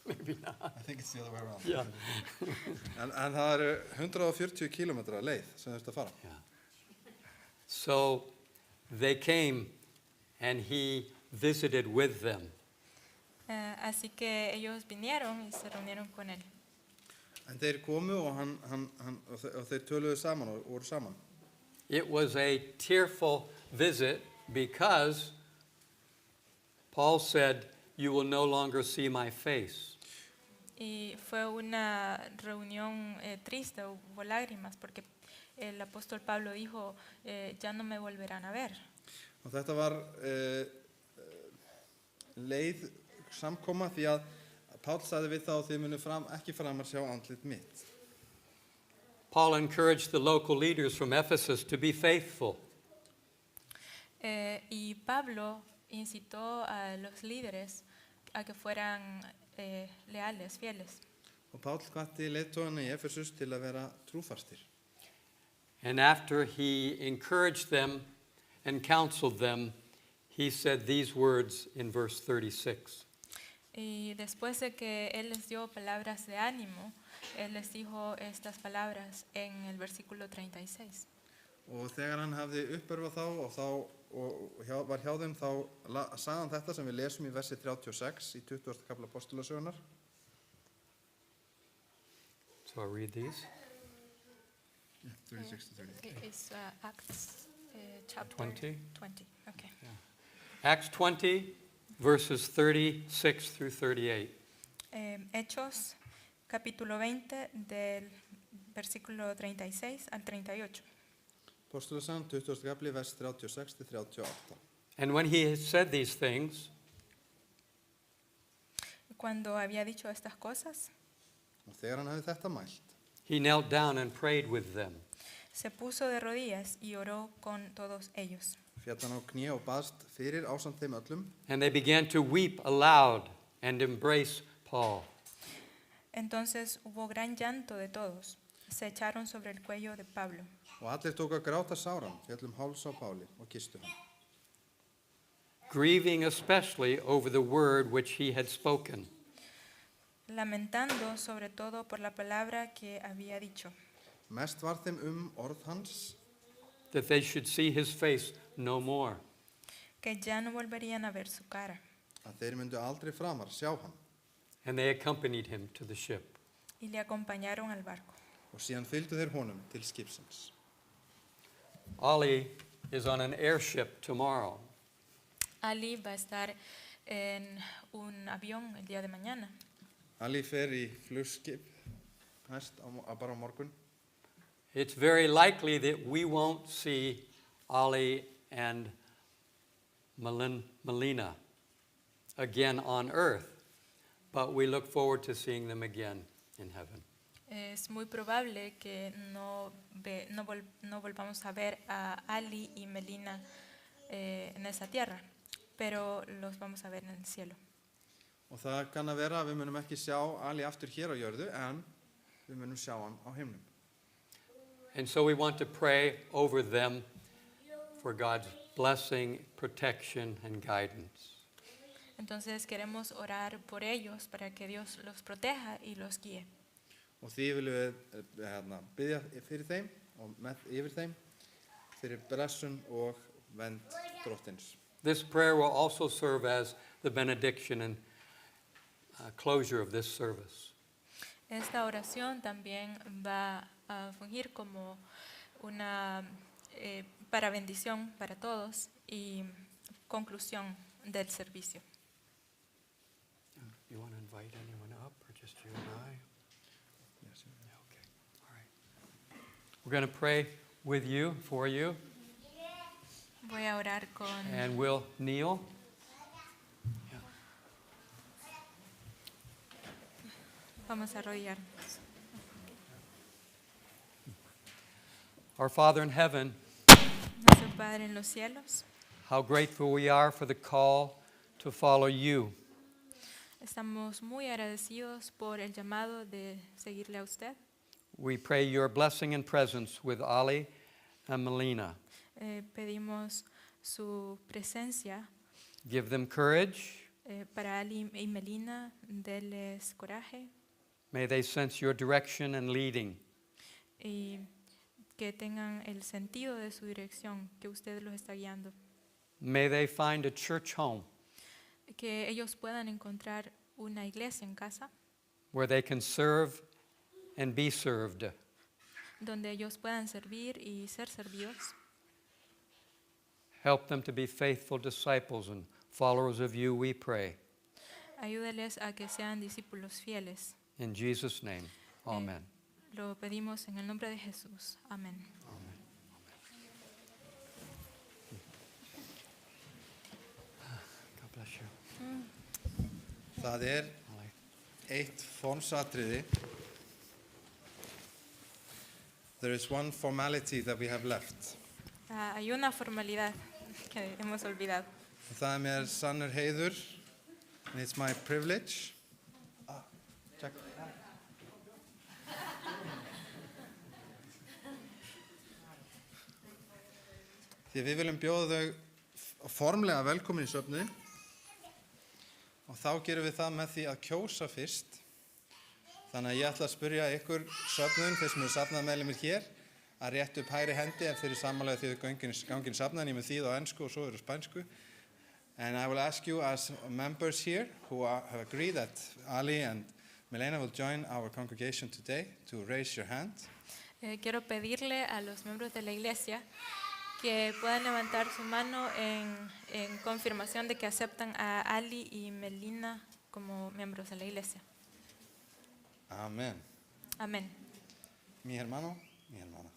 Maybe not. I think it's the other way around. Yeah. En það eru 140 kilometra leið sem þurfti að fara. Yeah. So they came and he visited with them. Así que ellos vinieron y se reunieron con él. En þeir komu og þeir töluðu saman og voru saman. It was a tearful visit because Paul said, "You will no longer see my face." Y fue una reunión triste, hubo lágrimas, porque el apóstol Pablo dijo, ya no me volverán a ver. Og þetta var leið samkoma því að Páll sagði við þá þið munu ekki framar sjá andlit mitt. Paul encouraged the local leaders from Ephesus to be faithful. Y Pablo incitó a los líderes a que fueran leales, fieles. Og Páll hvatti leiðtogana í Efesus til að vera trúfastir. And after he encouraged them and counseled them, he said these words in verse 36. Y después de que él les dio palabras de ánimo, él les dijo estas palabras en el versículo 36. Og þegar hann hafði uppörfað þá og var hjá þeim þá sagði hann þetta sem við lesum í versi 36 í 20. kapla Postulasögunar. So I'll read these. 36 to 38. It's Acts chapter 20. 20. Okay. Acts 20, verses 36 through 38. Hechos, capítulo 20, del versículo 36 al 38. Postulasögun 20. kapli vers 36 til 38. And when he had said these things, Cuando había dicho estas cosas, Og þegar hann hafði þetta mælt, he knelt down and prayed with them. se puso de rodillas y oró con todos ellos. féll hann á kné og baðst fyrir ásamt þeim öllum. And they began to weep aloud and embrace Paul. Entonces hubo gran llanto de todos. se echaron sobre el cuello de Pablo. Og allir tóku að gráta sáran, fjöllum háls á Páli og kistu hann. grieving especially over the word which he had spoken. Lamentando sobre todo por la palabra que había dicho, Mest var þeim orð hans, That they should see his face no more. que ya no volverían a ver su cara. að þeir myndu aldrei framar sjá hann. And they accompanied him to the ship. Y le acompañaron al barco. Og síðan fylgdu þeir honum til skipsins. Ali is on an airship tomorrow. Ali va a estar en un avión el día de mañana. Ali fer í flugskip næst bara á morgun. It's very likely that we won't see Ali and Melina again on earth, but we look forward to seeing them again in heaven. Es muy probable que no volvamos a ver a Ali y Melina en esa tierra, pero los vamos a ver en el cielo. Og það kann að vera að við munum ekki sjá Ali aftur hér á jörðu, en við munum sjá hann á himnum. And so we want to pray over them for God's blessing, protection, and guidance. Entonces queremos orar por ellos para que Dios los proteja y los guíe. Og því viljum við biðja fyrir þeim og yfir þeim fyrir blessun og vernd Drottins. This prayer will also serve as the benediction and closure of this service. Esta oración también va a fungir como una para bendición para todos y conclusión del servicio. You want to invite anyone up, or just you and I? Yes, Yeah, okay. All right. We're going to pray with you, for you, Voy a orar con and we'll kneel. Yeah. vamos a arrodillarnos. Our Father in heaven, Nuestro Padre en los cielos, how grateful we are for the call to follow you. estamos muy agradecidos por el llamado de seguirle a usted. We pray your blessing and presence with Ali and Melina. Pedimos su presencia Give them courage. para Ali y Melina, denles coraje May they sense your direction and leading. y que tengan el sentido de su dirección, que usted los está guiando. May they find a church home Que ellos puedan encontrar una iglesia en casa where they can serve and be served. donde ellos puedan servir y ser servidos. Help them to be faithful disciples and followers of you, we pray. Ayúdeles a que sean discípulos fieles. In Jesus' name, amen. Lo pedimos en el nombre de Jesús. Amén. God bless you. Það eitt formsatriði. There is one formality that we have left. Hay una formalidad que hemos olvidado. Og það mér sannur heiður, and it's my privilege. Check. Því við viljum bjóða þau formlega velkomin í söfnuðinn. Og þá gerum við það með því að kjósa fyrst. Þannig að ég ætla að spyrja ykkur söfnuðinn, þeir sem eru safnaðarmeðlimir hér, að rétta upp hægri hendi ef þeir eru samanlega því þau gangin safnaðan. Ég með þýð á ensku og svo eru spænsku. And I will ask you as members here who have agreed that Ali and Melina will join our congregation today to raise your hand. Quiero pedirle a los miembros de la iglesia que puedan levantar su mano en confirmación de que aceptan a Ali y Melina como miembros de la iglesia. Amén. Amén. Mi hermano, mi hermana.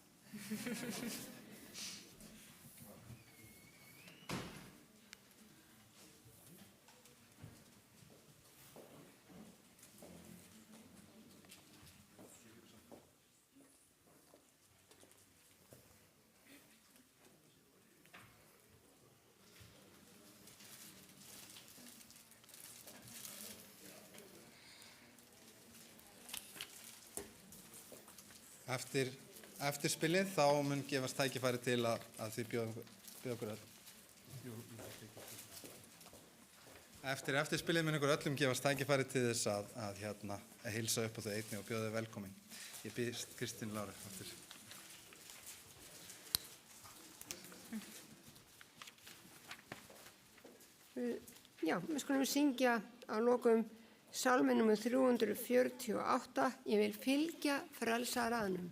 Eftir spilið þá mun gefast tækifæri til að þið bjóða okkur öll. Eftir spilið mun okkur öllum gefast tækifæri til þess að heilsa upp á þau einni og bjóða þau velkomin. Ég býðst Kristín Lára aftur. Já, við skulum syngja á lokum Sálmi nr. 348, Ég vil fylgja frelsararanum.